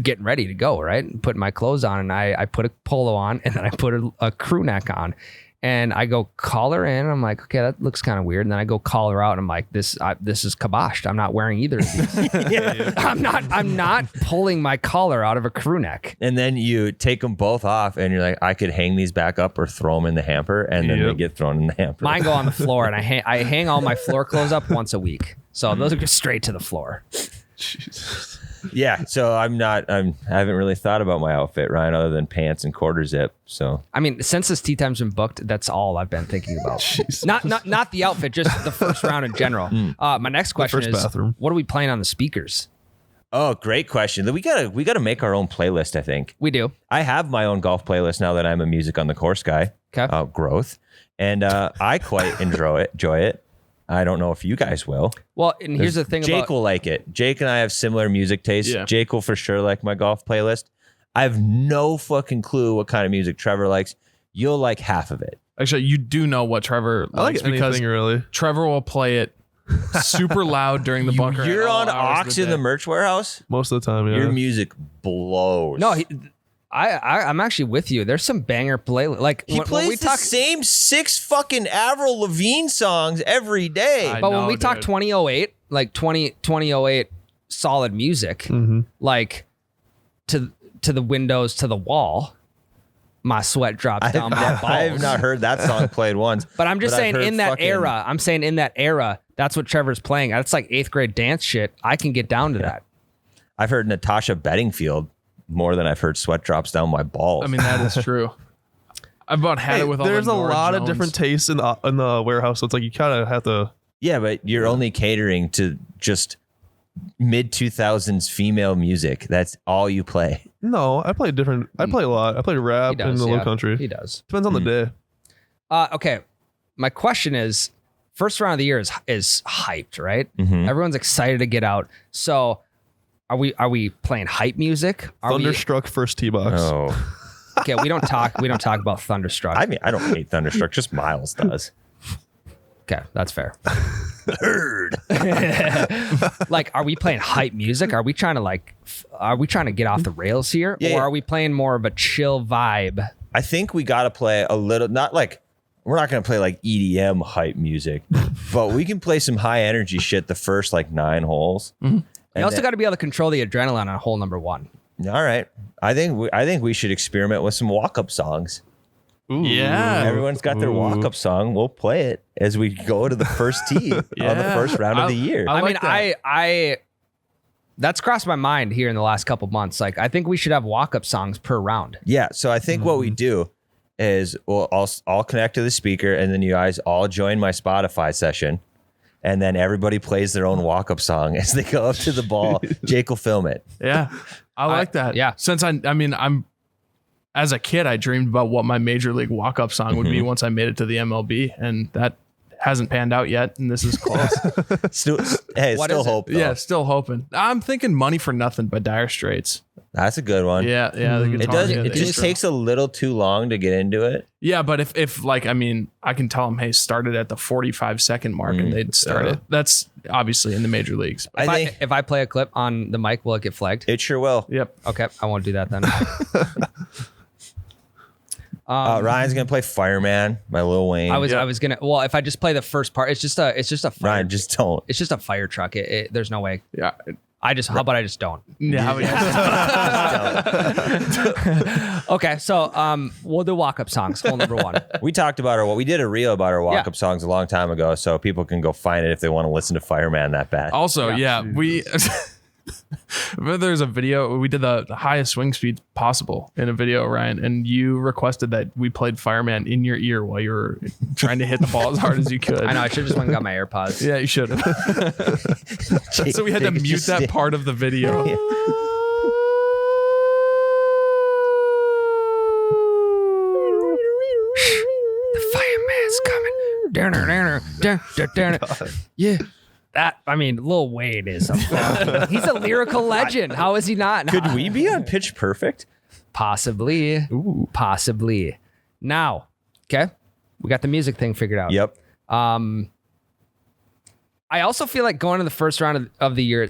getting ready to go, right? And putting my clothes on, and I put a polo on, and then I put a crew neck on, and I go collar in. And I'm like, okay, that looks kind of weird. And then I go collar out, and I'm like, this is kiboshed. I'm not wearing either of these. I'm not pulling my collar out of a crew neck. And then you take them both off, and you're like, I could hang these back up or throw them in the hamper, and then they get thrown in the hamper. Mine go on the floor, and I hang all my floor clothes up once a week. So those go straight to the floor. Yeah, so I haven't really thought about my outfit, Ryan, other than pants and quarter zip. So I mean, since this tea time's been booked, that's all I've been thinking about. Not the outfit, just the first round in general. My next question first is, bathroom. what are we playing on the speakers? oh, great question. We gotta make our own playlist, I think. We do. I have my own golf playlist now that I'm a music on the course guy. Okay. Growth. And I quite enjoy it. I don't know if you guys will. Well, and here's the thing Jake about will like it. Jake and I have similar music tastes. Yeah. Jake will for sure like my golf playlist. I have no fucking clue what kind of music Trevor likes. You'll like half of it. Actually, you do know what Trevor I like likes because anything really. Trevor will play it super loud during the bunker. at You're all on hours Ox of in the day. merch warehouse. Most of the time, yeah. Your music blows. no. I'm actually with you. There's some banger play like He when plays we the talk. same 6 fucking Avril Lavigne songs every day. I But when know, we talk dude. 2008, like 2008 solid music, Mm-hmm. like to to the windows to the wall, my sweat drops down my balls. I have not heard that song played once. But I'm just I've saying heard in that fucking- era, that's what Trevor's playing. That's like 8th grade dance shit. I can get down to that. I've heard Natasha Bedingfield more than I've heard Sweat Drops Down My Balls. I mean, that is true. I've about had it with all There's the a Nora lot of Jones. different tastes in the warehouse, so it's like you kind of have to. yeah, but you're only catering to just mid 2000s female music. That's all you play. No, I play different. I play a lot. I play He rap does, in the yeah. low country. He does. Depends on the day. Okay. My question is, first round of the year is hyped, right? Mm-hmm. Everyone's excited to get out. So are we playing hype music? Are we, Thunderstruck first tee box. Oh, okay, we don't talk about Thunderstruck. I mean, I don't hate Thunderstruck. Just Miles does. Okay, that's fair. Heard. Like, are we playing hype music? Are we trying to get off the rails here? Yeah, or yeah. are we playing more of a chill vibe? I think we got to play a little, not like, we're not going to play like EDM hype music, but we can play some high energy shit the first like 9 holes. You And also then- got to be able to control the adrenaline on hole number 1. All right. I think we should experiment with some walk-up songs. Ooh. Yeah. Everyone's got their walk-up song. We'll play it as we go to the first tee on the Yeah. first round of the year. I I mean, like that. I that's crossed my mind here in the last couple months. Like, I think we should have walk-up songs per round. Yeah. So I think what we do is we'll all connect to the speaker, and then you guys all join my Spotify session, and then everybody plays their own walk-up song as they go up to the ball. Jake will film it. Yeah, I like that. yeah. Since I'm as a kid, I dreamed about what my major league walk-up song would be once I made it to the MLB, and that hasn't panned out yet. And this is close. Still, hey, What still is it? hope. Though. Yeah, still hoping. I'm thinking "Money for Nothing" by Dire Straits. That's a good one. Yeah. The It guitar, does. yeah, It the just intro. takes a little too long to get into it. Yeah, but if like, I mean, I can tell them, hey, start it at the 45-second mark, and they'd start it. That's obviously in the major leagues. I think If I play a clip on the mic, will it get flagged? it sure will. Yep. Okay, I won't do that then. Ryan's gonna play "Fireman" by Lil Wayne. I was gonna. Well, if I just play the first part, it's just a fire. Ryan, just don't. It's just a fire truck. There's no way. Yeah. How about I just don't? Yeah. Okay, so we'll do walk-up songs. Hole number 1. We talked about we did a reel about our walk-up songs a long time ago, so people can go find it if they want to listen to "Fireman" that bad. Also, we there's a video. We did the highest swing speed possible in a video, Ryan, and you requested that we played "Fireman" in your ear while you were trying to hit the ball as hard as you could. I know. I should have just went and got my AirPods. Yeah, you should have. So we had to Jake mute just that stay- part of the video. The fireman's coming. Yeah. That, I mean, Lil Wayne is he's a lyrical legend. How is he not? Could we be on Pitch Perfect? Possibly. Ooh. Possibly. Now, okay, we got the music thing figured out. Yep. I also feel like going to the first round of the year,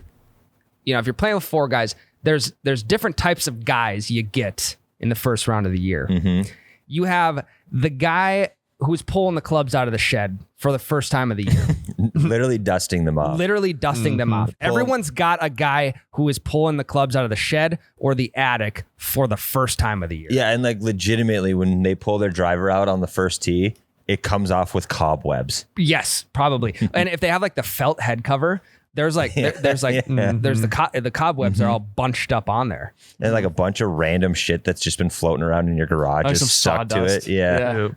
you know, if you're playing with 4 guys, there's different types of guys you get in the first round of the year. Mm-hmm. You have the guy who's pulling the clubs out of the shed for the first time of the year. Literally dusting them off. Literally dusting them off. Everyone's got a guy who is pulling the clubs out of the shed or the attic for the first time of the year. Yeah, and like legitimately, when they pull their driver out on the first tee, it comes off with cobwebs. Yes, probably. And if they have like the felt head cover, there's like there's the cobwebs are all bunched up on there. And like a bunch of random shit that's just been floating around in your garage Like is some stuck to sawdust. it. Yeah. Yeah.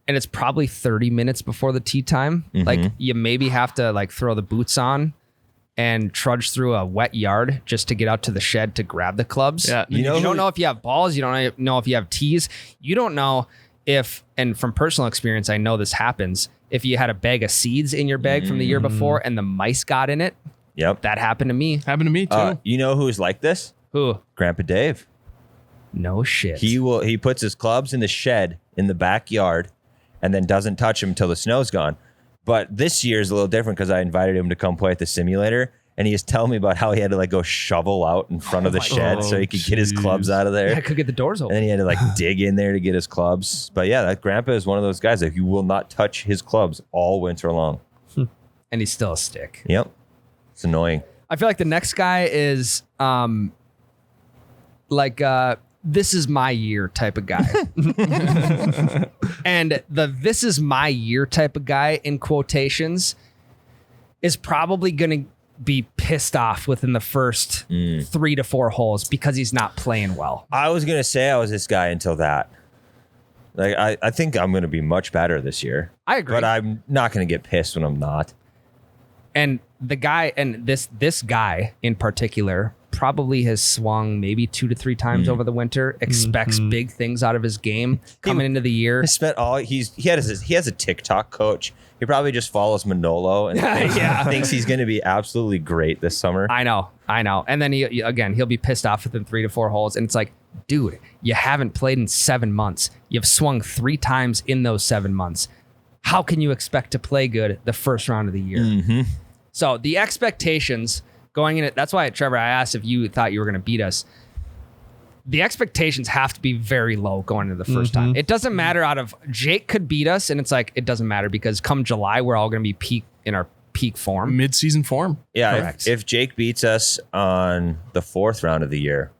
And it's probably 30 minutes before the tee time. Like you maybe have to like throw the boots on and trudge through a wet yard just to get out to the shed to grab the clubs. Yeah. You know don't who- know if you have balls. You don't know if you have tees. You don't know if, and from personal experience, I know this happens. If you had a bag of seeds in your bag from the year before and the mice got in it, Yep. that happened to me. Happened to me too. You know who's like this? Who? Grandpa Dave. No shit. He puts his clubs in the shed in the backyard and then doesn't touch them until the snow's gone. But this year is a little different because I invited him to come play at the simulator, and he was telling me about how he had to like go shovel out in front of the shed so he could get his clubs out of there. I could get the doors And open. then he had to like dig in there to get his clubs. But yeah, that grandpa is one of those guys that he will not touch his clubs all winter long. And he's still a stick. Yep. It's annoying. I feel like the next guy is like this is my year type of guy. And the this is my year type of guy in quotations is probably going to be pissed off within the first 3 to 4 holes because he's not playing well. I was going to say I was this guy until that. Like, I think I'm going to be much better this year. I agree. But I'm not going to get pissed when I'm not. And the guy, and this guy in particular, probably has swung maybe 2 to 3 times over the winter. Expects big things out of his game coming into the year. He has a TikTok coach. He probably just follows Manolo and thinks he's going to be absolutely great this summer. I know. And then he'll be pissed off within 3 to 4 holes. And it's like, dude, you haven't played in 7 months. You've swung 3 times in those 7 months. How can you expect to play good the first round of the year? So the expectations going in it, that's why, Trevor, I asked if you thought you were going to beat us. The expectations have to be very low going into the first time. It doesn't matter Jake could beat us, and it's like, it doesn't matter because come July, we're all going to be in our peak form. Mid-season form. Yeah, Correct. if Jake beats us on the 4th round of the year,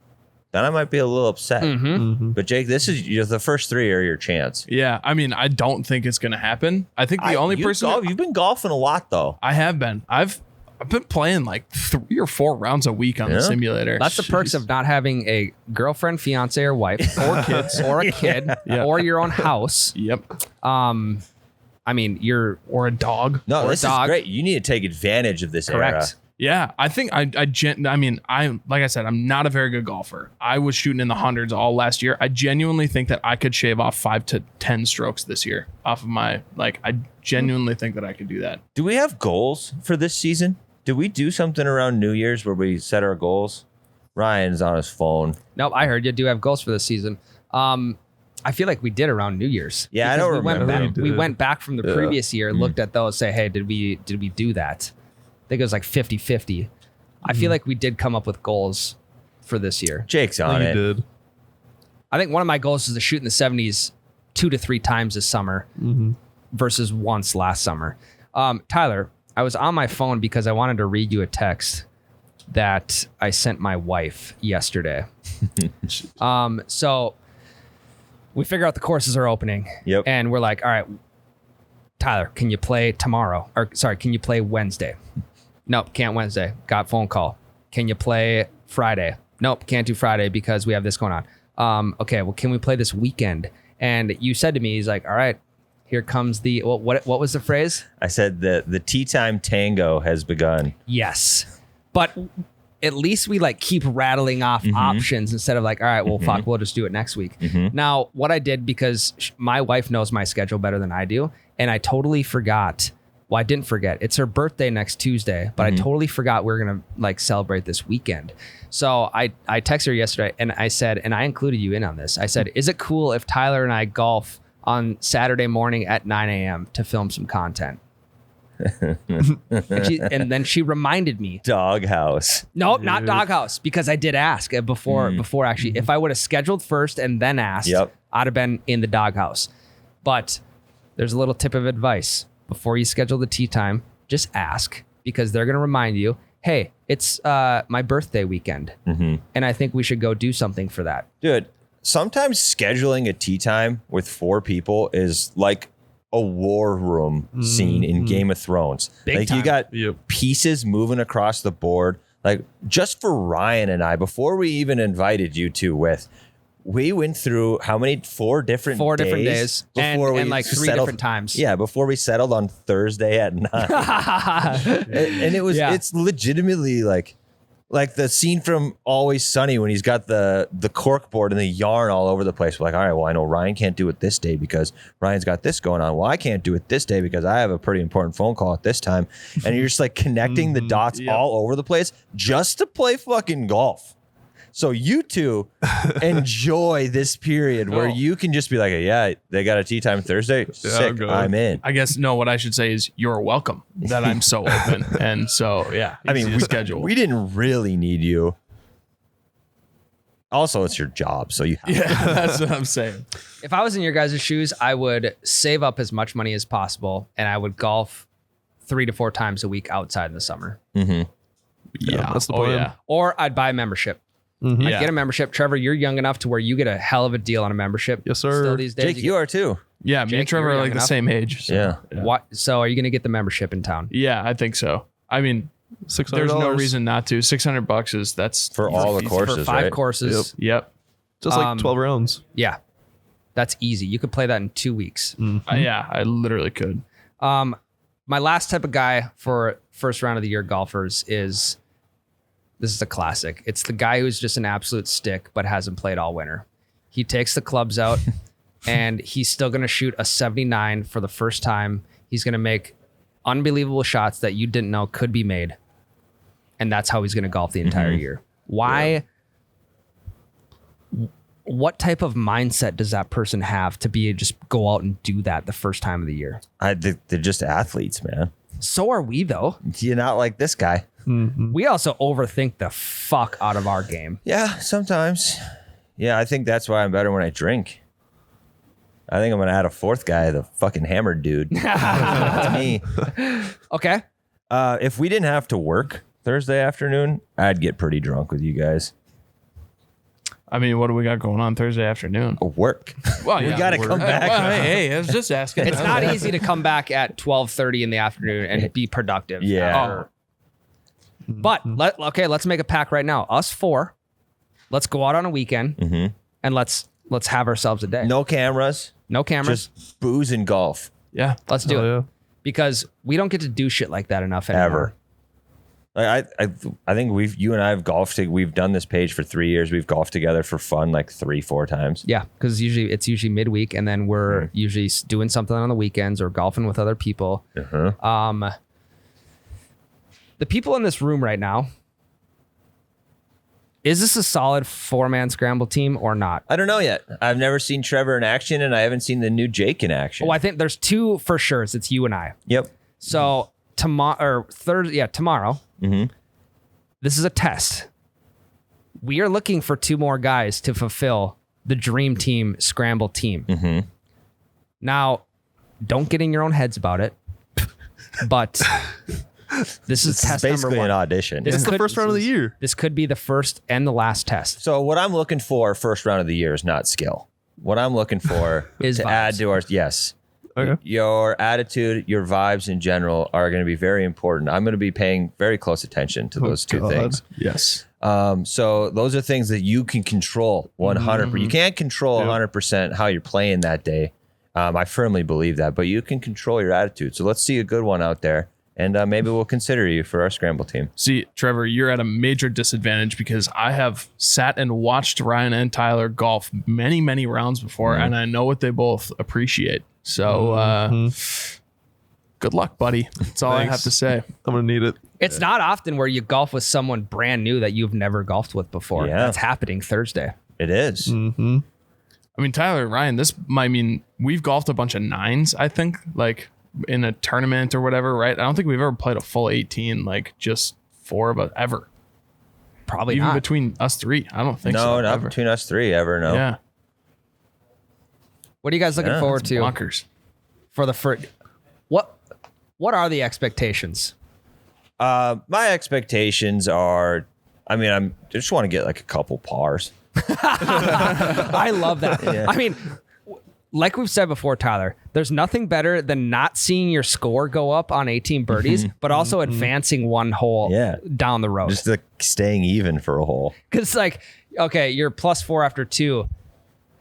then I might be a little upset. But Jake, this is the first 3 are your chance. Yeah, I mean, I don't think it's going to happen. I think the only person... You've been golfing a lot, though. I have been. I've been playing like 3 or 4 rounds a week on the simulator. That's the perks of not having a girlfriend, fiance, or wife, or kids, or a kid, or your own house. Yep. I mean, or a dog. No, or this a dog. is great. You need to take advantage of this era. Correct. Yeah, I think I mean, like I said, I'm not a very good golfer. I was shooting in the hundreds all last year. I genuinely think that I could shave off 5 to 10 strokes this year off of my, I genuinely think that I could do that. Do we have goals for this season? Did we do something around New Year's where we set our goals? Ryan's on his phone. Nope, I heard you do have goals for this season. I feel like we did around New Year's. Yeah, I don't remember. We went back from the previous year, looked at those, say, hey, did we do that? I think it was like 50-50. I feel like we did come up with goals for this year. Jake's on it. You did. I think one of my goals is to shoot in the 70s 2 to 3 times this summer versus once last summer. Tyler, I was on my phone because I wanted to read you a text that I sent my wife yesterday. So we figure out the courses are opening. Yep. And we're like, all right, Tyler, can you play tomorrow? Or sorry, can you play Wednesday? Nope, can't Wednesday. Got phone call. Can you play Friday? Nope, can't do Friday because we have this going on. Okay, well, can we play this weekend? And you said to me, he's like, all right, here comes the, what was the phrase? I said the tea time tango has begun. Yes. But at least we keep rattling off options instead of all right, well, fuck, we'll just do it next week. Now, what I did, because my wife knows my schedule better than I do, and I totally forgot. Well, I didn't forget. It's her birthday next Tuesday, but I totally forgot we were going to celebrate this weekend. So I texted her yesterday and I said, and I included you in on this. I said, is it cool if Tyler and I golf on Saturday morning at 9 a.m. to film some content? and then she reminded me. Doghouse. No, not Doghouse, because I did ask before actually. If I would have scheduled first and then asked, I'd have been in the Doghouse. But there's a little tip of advice. Before you schedule the tea time, just ask, because they're going to remind you, hey, it's my birthday weekend. And I think we should go do something for that. Dude, sometimes scheduling a tea time with 4 people is like a war room scene in Game of Thrones. Big time. You got pieces moving across the board. Just for Ryan and I, before we even invited you two we went through how many? 4 different days before and 3 different times. Yeah, before we settled on Thursday at 9. and it was it's legitimately like the scene from Always Sunny when he's got the cork board and the yarn all over the place. We're like, all right, well, I know Ryan can't do it this day because Ryan's got this going on. Well, I can't do it this day because I have a pretty important phone call at this time. And you're just connecting the dots all over the place just to play fucking golf. So you two enjoy this period where you can just be like, yeah, they got a tea time Thursday. Sick, I'm in. I guess, no, what I should say is you're welcome that I'm so open. And so, yeah. I mean, we didn't really need you. Also, it's your job, so you have to. That's what I'm saying. If I was in your guys' shoes, I would save up as much money as possible, and I would golf 3 to 4 times a week outside in the summer. Yeah, that's the plan. Yeah. Or I'd buy a membership. Yeah. Get a membership. Trevor, you're young enough to where you get a hell of a deal on a membership. Yes, sir. Still these days. Jake, you are too. Yeah, me Jake, and Trevor you're are young like the enough. same age. So, Yeah. What? So are you going to get the membership in town? Yeah, I think so. I mean, $600. there's no reason not to. $600 that's For all the easy. courses, For 5 right? courses. Yep. Just like 12 rounds. Yeah. That's easy. You could play that in 2 weeks. Yeah, I literally could. My last type of guy for first round of the year golfers is, this is a classic. It's the guy who's just an absolute stick, but hasn't played all winter. He takes the clubs out and he's still going to shoot a 79 for the first time. He's going to make unbelievable shots that you didn't know could be made. And that's how he's going to golf the entire year. Why? What type of mindset does that person have to be just go out and do that the first time of the year? They're just athletes, man. So are we, though. You're not like this guy. We also overthink the fuck out of our game. Yeah, sometimes. Yeah, I think that's why I'm better when I drink. I think I'm going to add a fourth guy, the fucking hammered dude. That's me. Okay. If we didn't have to work Thursday afternoon, I'd get pretty drunk with you guys. I mean, what do we got going on Thursday afternoon? Work. Well, We gotta come back. Well, hey, I was just asking. It's not easy to come back at 12:30 in the afternoon and be productive. Yeah. But let's make a pact right now. Us 4, let's go out on a weekend and let's have ourselves a day. No cameras, No cameras. just booze and golf. Yeah. Let's do Oh, it. yeah. Because we don't get to do shit like that enough anymore. Ever. Like I think you and I have golfed. We've done this page for 3 years. We've golfed together for fun like 3-4 times. Yeah, because it's usually midweek, and then we're usually doing something on the weekends or golfing with other people. The people in this room right now, is this a solid 4-man scramble team or not? I don't know yet. I've never seen Trevor in action, and I haven't seen the new Jake in action. Oh, I think there's 2 for sure. It's you and I. Yep. So tomorrow, this is a test. We are looking for 2 more guys to fulfill the dream team scramble team. Now, don't get in your own heads about it, but this is test number Basically 1. an audition. This It's the could- first round of the year. This could be the first and the last test. So what I'm looking for first round of the year is not skill. What I'm looking for Is to vibes. add to our Okay. your attitude, your vibes in general are going to be very important. I'm going to be paying very close attention to those 2 God. things. Yes. So those are things that you can control 100%. You can't control 100% how you're playing that day. I firmly believe that, but you can control your attitude. So let's see a good one out there, and maybe we'll consider you for our scramble team. See, Trevor, you're at a major disadvantage because I have sat and watched Ryan and Tyler golf many, many rounds before, and I know what they both appreciate. So, good luck, buddy. That's all I Thanks. have to say. I'm going to need it. It's not often where you golf with someone brand new that you've never golfed with before. Yeah. That's happening Thursday. It is. I mean, Tyler and Ryan, we've golfed a bunch of 9s, I think, like in a tournament or whatever, right? I don't think we've ever played a full 18, like just 4 of us ever. Probably Even not. between us 3. I don't think so. No, not ever. between us 3 ever. No. Yeah. What are you guys looking forward to Bonkers. for the first? What are the expectations? My expectations are, I just want to get like a couple pars. I love that. I mean, like we've said before, Tyler, there's nothing better than not seeing your score go up on 18 birdies, but also advancing 1 hole Yeah. down the road. Just like staying even for a hole. Because like, okay, you're +4 after 2,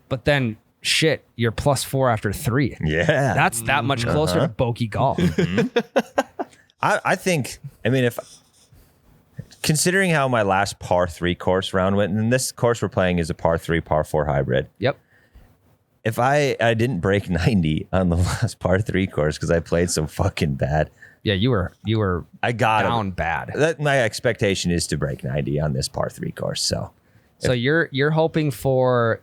but then shit, you're +4 after 3. Yeah. That's that much closer to bogey golf. I think, if considering how my last par 3 course round went, and this course we're playing is a par 3, par 4 hybrid. Yep. If I didn't break 90 on the last par 3 course because I played so fucking bad, Yeah, you were I got down bad. My expectation is to break 90 on this par 3 course. So So you're hoping for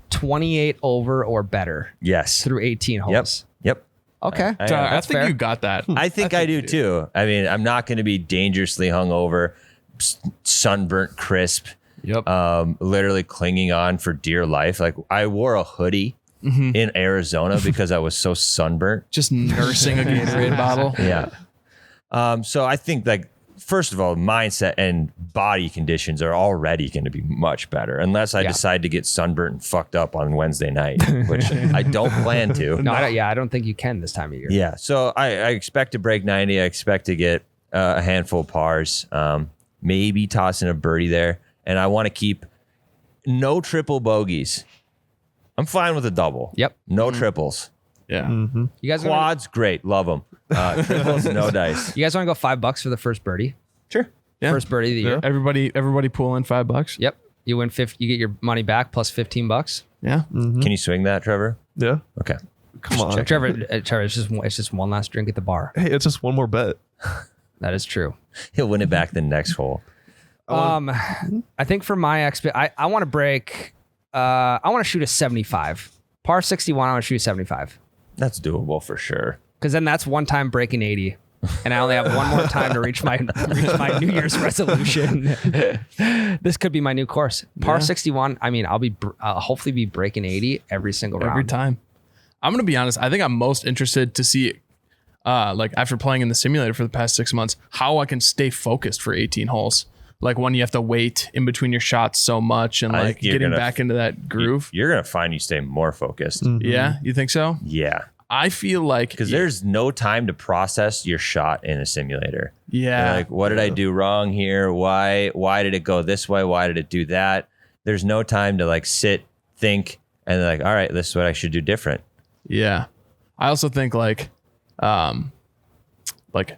28 over or better yes. through 18 holes. Yep. Okay. I- Tyler, I That's think fair. you got that. I think I do too. I'm not going to be dangerously hungover, sunburnt, crisp, Yep. literally clinging on for dear life. Like I wore a hoodie in Arizona because I was so sunburnt. Just nursing a Gatorade bottle. Yeah. So I think like first of all, mindset and body conditions are already going to be much better unless I decide to get sunburnt and fucked up on Wednesday night, which I don't plan to. No, I don't think you can this time of year. Yeah. So I expect to break 90. I expect to get a handful of pars, maybe tossing a birdie there. And I want to keep no triple bogeys. I'm fine with a double. Yep. No triples. Yeah. You guys Quads, great. Love them. Triples, no dice. You guys want to go $5 for the first birdie? Sure. Yeah. First birdie of the year. Everybody pool in $5. Yep. You win 50. You get your money back plus $15. Yeah. Can you swing that, Trevor? Yeah. Okay. Come on. Trevor, it's just one last drink at the bar. Hey, it's just one more bet. That is true. He'll win it back the next hole. I think for my I want to break. I want to shoot a 75. Par 61. I want to shoot a 75. That's doable for sure. Because then that's one time breaking 80. And I only have one more time to reach my New Year's resolution. This could be my new course. Par 61. I mean, I'll hopefully be breaking 80 every single round. Every time. I'm going to be honest. I think I'm most interested to see, like after playing in the simulator for the past 6 months, how I can stay focused for 18 holes. Like when you have to wait in between your shots so much and like getting back into that groove. You're going to find you stay more focused. Yeah. You think so? Yeah. I feel like Because there's no time to process your shot in a simulator. Yeah. You're like, what did I do wrong here? Why did it go this way? Why did it do that? There's no time to like sit, think, and like, all right, this is what I should do different. Yeah. I also think like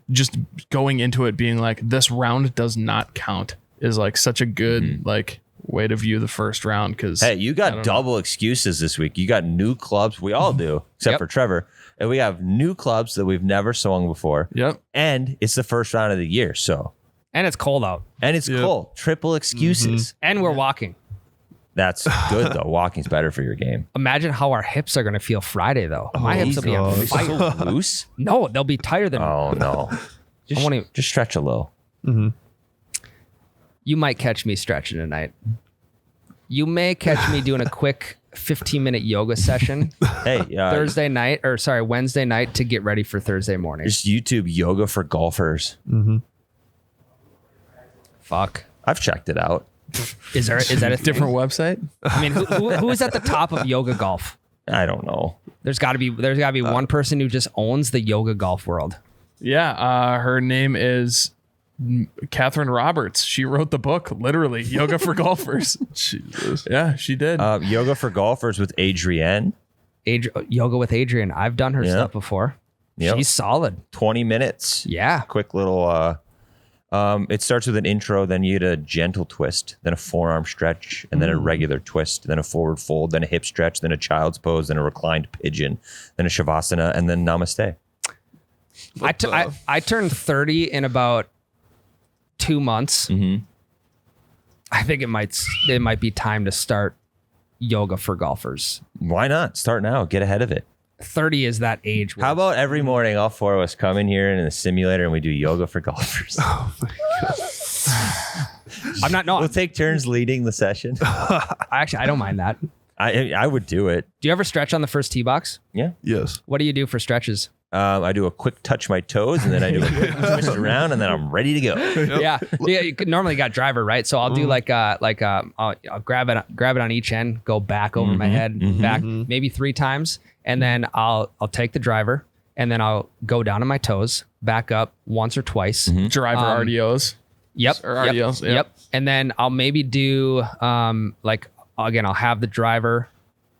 just going into it being like this round does not count is like such a good like way to view the first round. Because hey, you got double excuses this week. You got new clubs. We all do, except for Trevor. And we have new clubs that we've never swung before. Yep. And it's the first round of the year. So, And it's cold out. and it's cold. Triple excuses. And we're walking. That's good though. Walking's better for your game. Imagine how our hips are going to feel Friday, though. My hips will be on They're fire. so loose. No, they'll be tighter than. Oh no. I won't even- Just stretch a little. You might catch me stretching tonight. You may catch me doing a quick 15-minute yoga session Hey, Wednesday night to get ready for Thursday morning. just YouTube yoga for golfers. Fuck. I've checked it out. Is that a thing? different website. I mean, who is at the top of yoga golf? I don't know. There's got to be one person who just owns the yoga golf world. Yeah. Her name is Catherine Roberts. She wrote the book, literally, Yoga for Golfers. Jesus. Yeah, she did. Yoga for golfers with Adrienne. Yoga with Adrian. I've done her stuff before. Yep. She's solid. 20 minutes. Yeah. Quick little it starts with an intro, then you get a gentle twist, then a forearm stretch, and then a regular twist, then a forward fold, then a hip stretch, then a child's pose, then a reclined pigeon, then a shavasana, and then namaste. I turned 30 in about 2 months. I think it might be time to start yoga for golfers. Why not? Start now. Get ahead of it. 30 is that age. How about every morning all four of us come in here in the simulator and we do yoga for golfers? I'm not. No, We'll take turns leading the session. I don't mind that. I would do it. Do you ever stretch on the first tee box? Yeah. Yes. What do you do for stretches? I do a quick touch my toes and then I do a quick twist around and then I'm ready to go. Yeah. You normally got driver, right? So I'll do I'll grab it on each end, go back over my head, back maybe 3 times, and then I'll take the driver and then I'll go down on my toes, back up once or twice. Driver RDOs. Yep. Or RDLs. Yep. And then I'll maybe do I'll have the driver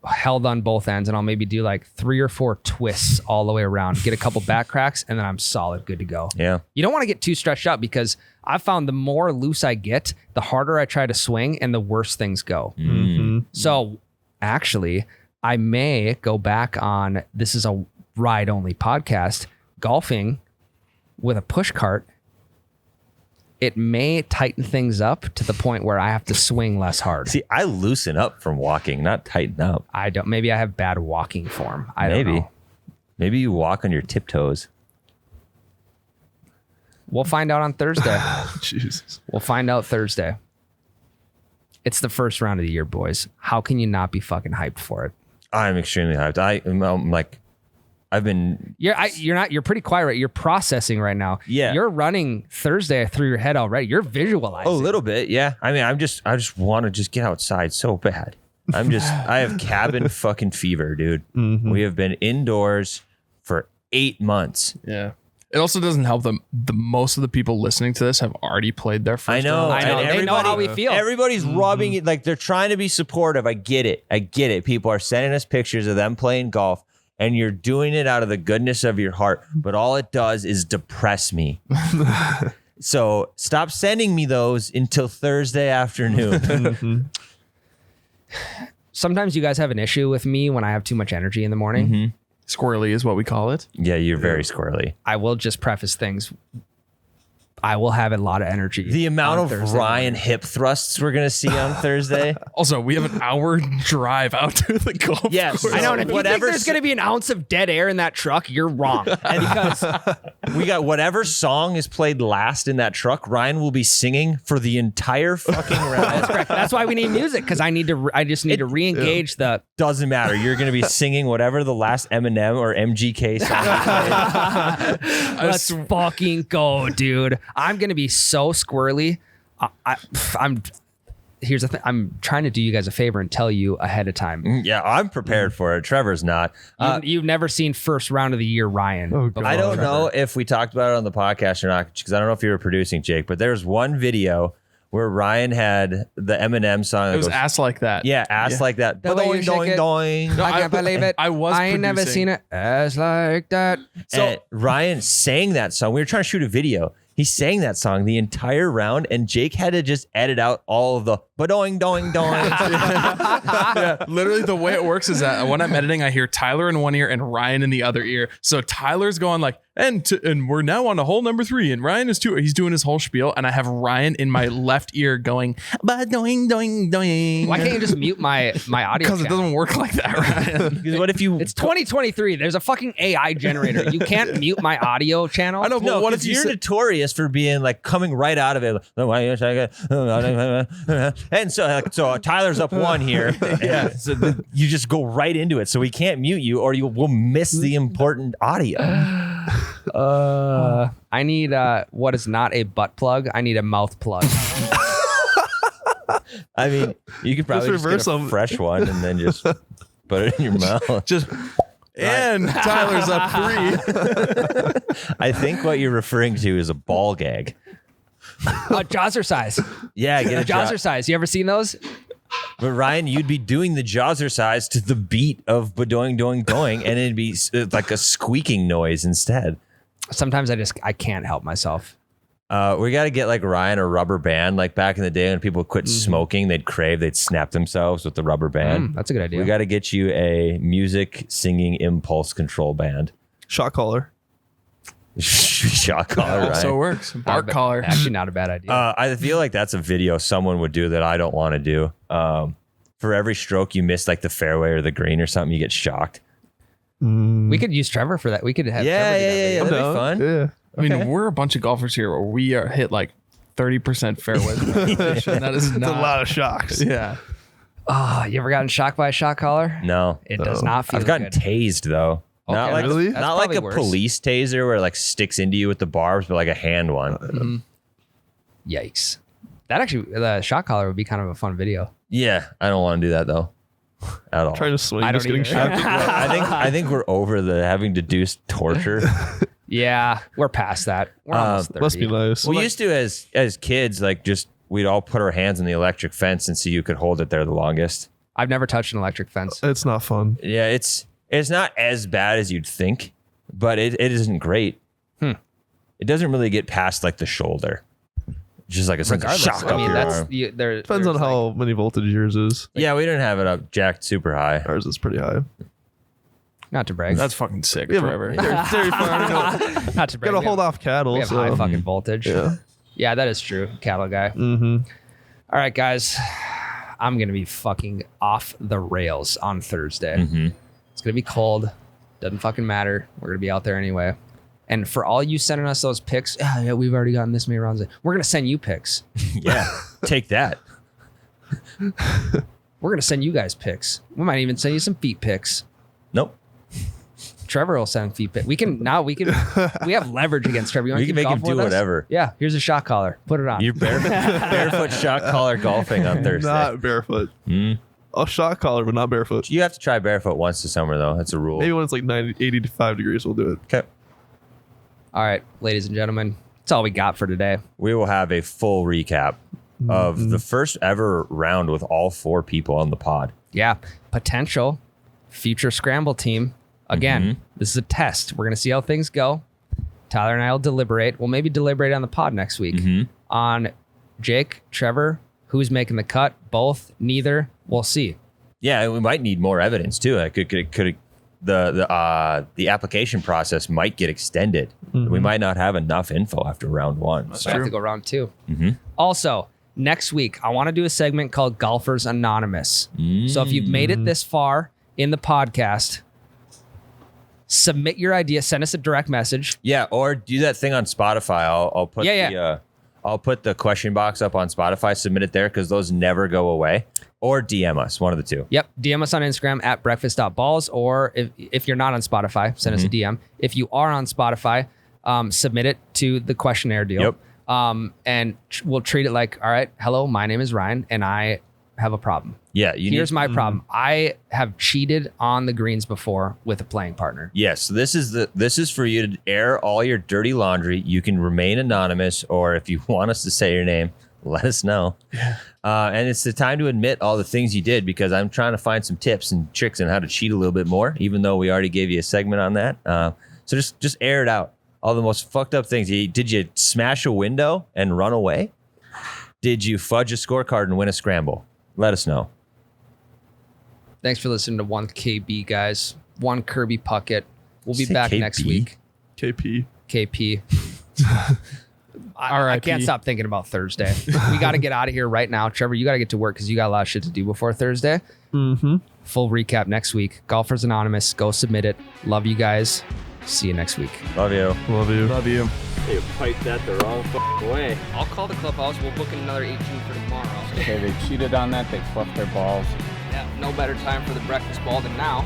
held on both ends and I'll maybe do like 3 or 4 twists all the way around, get a couple back cracks, and then I'm solid, good to go. Yeah. You don't want to get too stretched out because I've found the more loose I get, the harder I try to swing and the worse things go. So actually, I may go back on, this is a ride only podcast, golfing with a push cart. It may tighten things up to the point where I have to swing less hard. See, I loosen up from walking, not tighten up. Maybe I have bad walking form. I don't know. Maybe you walk on your tiptoes. We'll find out on Thursday. Jesus. We'll find out Thursday. It's the first round of the year, boys. How can you not be fucking hyped for it? I'm extremely hyped. You're pretty quiet, right? You're processing right now. Yeah. You're running Thursday through your head already. You're visualizing. Oh, a little bit. Yeah. I mean, I just want to just get outside so bad. I have cabin fucking fever, dude. We have been indoors for 8 months. Yeah. It also doesn't help them. The most of the people listening to this have already played their first I know. round. I know. And They know how we feel. Everybody's rubbing it like they're trying to be supportive. I get it. People are sending us pictures of them playing golf, and you're doing it out of the goodness of your heart. But all it does is depress me. So stop sending me those until Thursday afternoon. Sometimes you guys have an issue with me when I have too much energy in the morning. Squirrely is what we call it. Yeah, you're very squirrely. I will just preface things. I will have a lot of energy. The amount on of Thursday Ryan morning. hip thrusts we're going to see on Thursday. Also, we have an hour drive out to the golf Yes. course. I know, and if you think Whatever there's going to be an ounce of dead air in that truck, you're wrong. Because We got whatever song is played last in that truck, Ryan will be singing for the entire fucking round. correct. That's why we need music, because I just need to re-engage the. Doesn't matter. You're going to be singing whatever the last Eminem or MGK song is. Let's fucking go, dude. I'm going to be so squirrely. Here's the thing. I'm trying to do you guys a favor and tell you ahead of time. Yeah, I'm prepared for it. Trevor's not. You've never seen first round of the year, Ryan. Oh, before. God. I don't know if we talked about it on the podcast or not, because I don't know if you were producing, Jake, but there's one video where Ryan had the Eminem song. It was ass like that. Yeah, ass like that. The way you Doing, shake doing, it. doing. No, I can't believe it. I was ain't never producing. seen it as like that. So Ryan sang that song. We were trying to shoot a video. He sang that song the entire round, and Jake had to just edit out all of the ba-doing, doing, doing. Yeah, literally the way it works is that when I'm editing, I hear Tyler in one ear and Ryan in the other ear. So Tyler's going like, and we're now on to hole number 3, and Ryan is 2. He's doing his whole spiel, and I have Ryan in my left ear going, ba doing, doing, doing. Why can't you just mute my audio? Because it channel? doesn't work like that, Ryan. Because what if you? It's 2023. There's a fucking AI generator. You can't mute my audio channel. I know, but No, what what if you you're said, notorious for being like coming right out of it, and so Tyler's up 1 here. Yeah, so you just go right into it, so we can't mute you, or you will miss the important audio. I need what is not a butt plug. I need a mouth plug. I mean, you could probably just reverse get a them. fresh one and then just put it in your mouth. just, and Tyler's up 3. I think what you're referring to is a ball gag. Jazzercise. Yeah, get a Jazzercise. You ever seen those? But Ryan, you'd be doing the jazzercise to the beat of ba-doing, doing, doing, and it'd be like a squeaking noise instead. Sometimes I can't help myself. We got to get like Ryan a rubber band. Like back in the day when people quit smoking, they'd snap themselves with the rubber band. That's a good idea. We got to get you a music singing impulse control band. Shot caller. Shot collar, Ryan. Also works. Bark collar. Actually, not a bad idea. I feel like that's a video someone would do that I don't want to do. For every stroke you miss, like the fairway or the green or something, you get shocked. We could use Trevor for that. We could have Trevor do that video. That'd be fun. Yeah. I mean, we're a bunch of golfers here where we are hit like 30% fairway. That is It's a not lot of shocks. Yeah. Oh, you ever gotten shocked by a shot collar? No, It does not feel I've gotten good. tased though. Not Okay, like really? that's not like probably a worse. police taser where it like sticks into you with the barbs, but like a hand one. Yikes. That actually, the shot collar would be kind of a fun video. Yeah, I don't want to do that though, at all. Trying to swing, I just don't getting either. shot. I think we're over the having to do torture. Yeah, we're past that. We're almost 30. Must be nice. We used to as kids like just we'd all put our hands on the electric fence and see who could hold it there the longest. I've never touched an electric fence. It's not fun. Yeah, it's not as bad as you'd think, but it isn't great. It doesn't really get past like the shoulder. Just like a sense of Regardless, shock I up mean, your that's arm. Depends on how many voltage yours is. Yeah, we didn't have it up jacked super high. Ours is pretty high. Not to brag. That's fucking sick, Yeah, Trevor. Very far. not to brag. Gotta We hold have- off cattle. We have So. high fucking voltage. Yeah. Yeah, that is true. Cattle guy. Mm-hmm. All right, guys. I'm going to be fucking off the rails on Thursday. It's going to be cold. Doesn't fucking matter. We're going to be out there anyway. And for all you sending us those pics, yeah, we've already gotten this many rounds. We're going to send you pics. Yeah, take that. We're going to send you guys pics. We might even send you some feet pics. Nope. Trevor will send feet pic. We have leverage against Trevor. You wanna We can keep make him golfing do with us? whatever. Yeah, here's a shot collar. Put it on. You're barefoot shot collar golfing on Thursday. Not barefoot. A shot collar, but not barefoot. You have to try barefoot once this summer, though. That's a rule. Maybe when it's like 85 degrees, we'll do it. Okay. All right, ladies and gentlemen, that's all we got for today. We will have a full recap of the first ever round with all 4 people on the pod. Yeah, potential future scramble team. Again, this is a test. We're going to see how things go. Tyler and I will deliberate. We'll maybe deliberate on the pod next week on Jake, Trevor, who's making the cut, both, neither. We'll see. Yeah, and we might need more evidence too. The application process might get extended. We might not have enough info after round 1. So I have to go round 2. Also, next week, I want to do a segment called Golfers Anonymous. So if you've made it this far in the podcast, submit your idea, send us a direct message. Yeah, or do that thing on Spotify. I'll put I'll put the question box up on Spotify, submit it there because those never go away. Or DM us, one of the two. Yep. DM us on Instagram at breakfast.balls. Or if you're not on Spotify, send us a DM. If you are on Spotify, submit it to the questionnaire deal. Yep. And we'll treat it like, all right, hello, my name is Ryan and I have a problem. Yeah. Here's my problem. I have cheated on the greens before with a playing partner. Yes, this is for you to air all your dirty laundry. You can remain anonymous, or if you want us to say your name, let us know. And it's the time to admit all the things you did, because I'm trying to find some tips and tricks on how to cheat a little bit more, even though we already gave you a segment on that. So just air it out. All the most fucked up things. Did you smash a window and run away? Did you fudge a scorecard and win a scramble? Let us know. Thanks for listening to 1KB, guys. 1 Kirby Puckett. We'll be Say back KB? next week. KP. KP. I can't stop thinking about Thursday. We got to get out of here right now. Trevor, you got to get to work because you got a lot of shit to do before Thursday. Full recap next week. Golfers Anonymous. Go submit it. Love you guys. See you next week. Love you. Love you. Love you. You piped that the wrong way. I'll call the clubhouse. We'll book in another 18 for tomorrow. Okay, they cheated on that. They fluffed their balls. Yeah, no better time for the breakfast ball than now.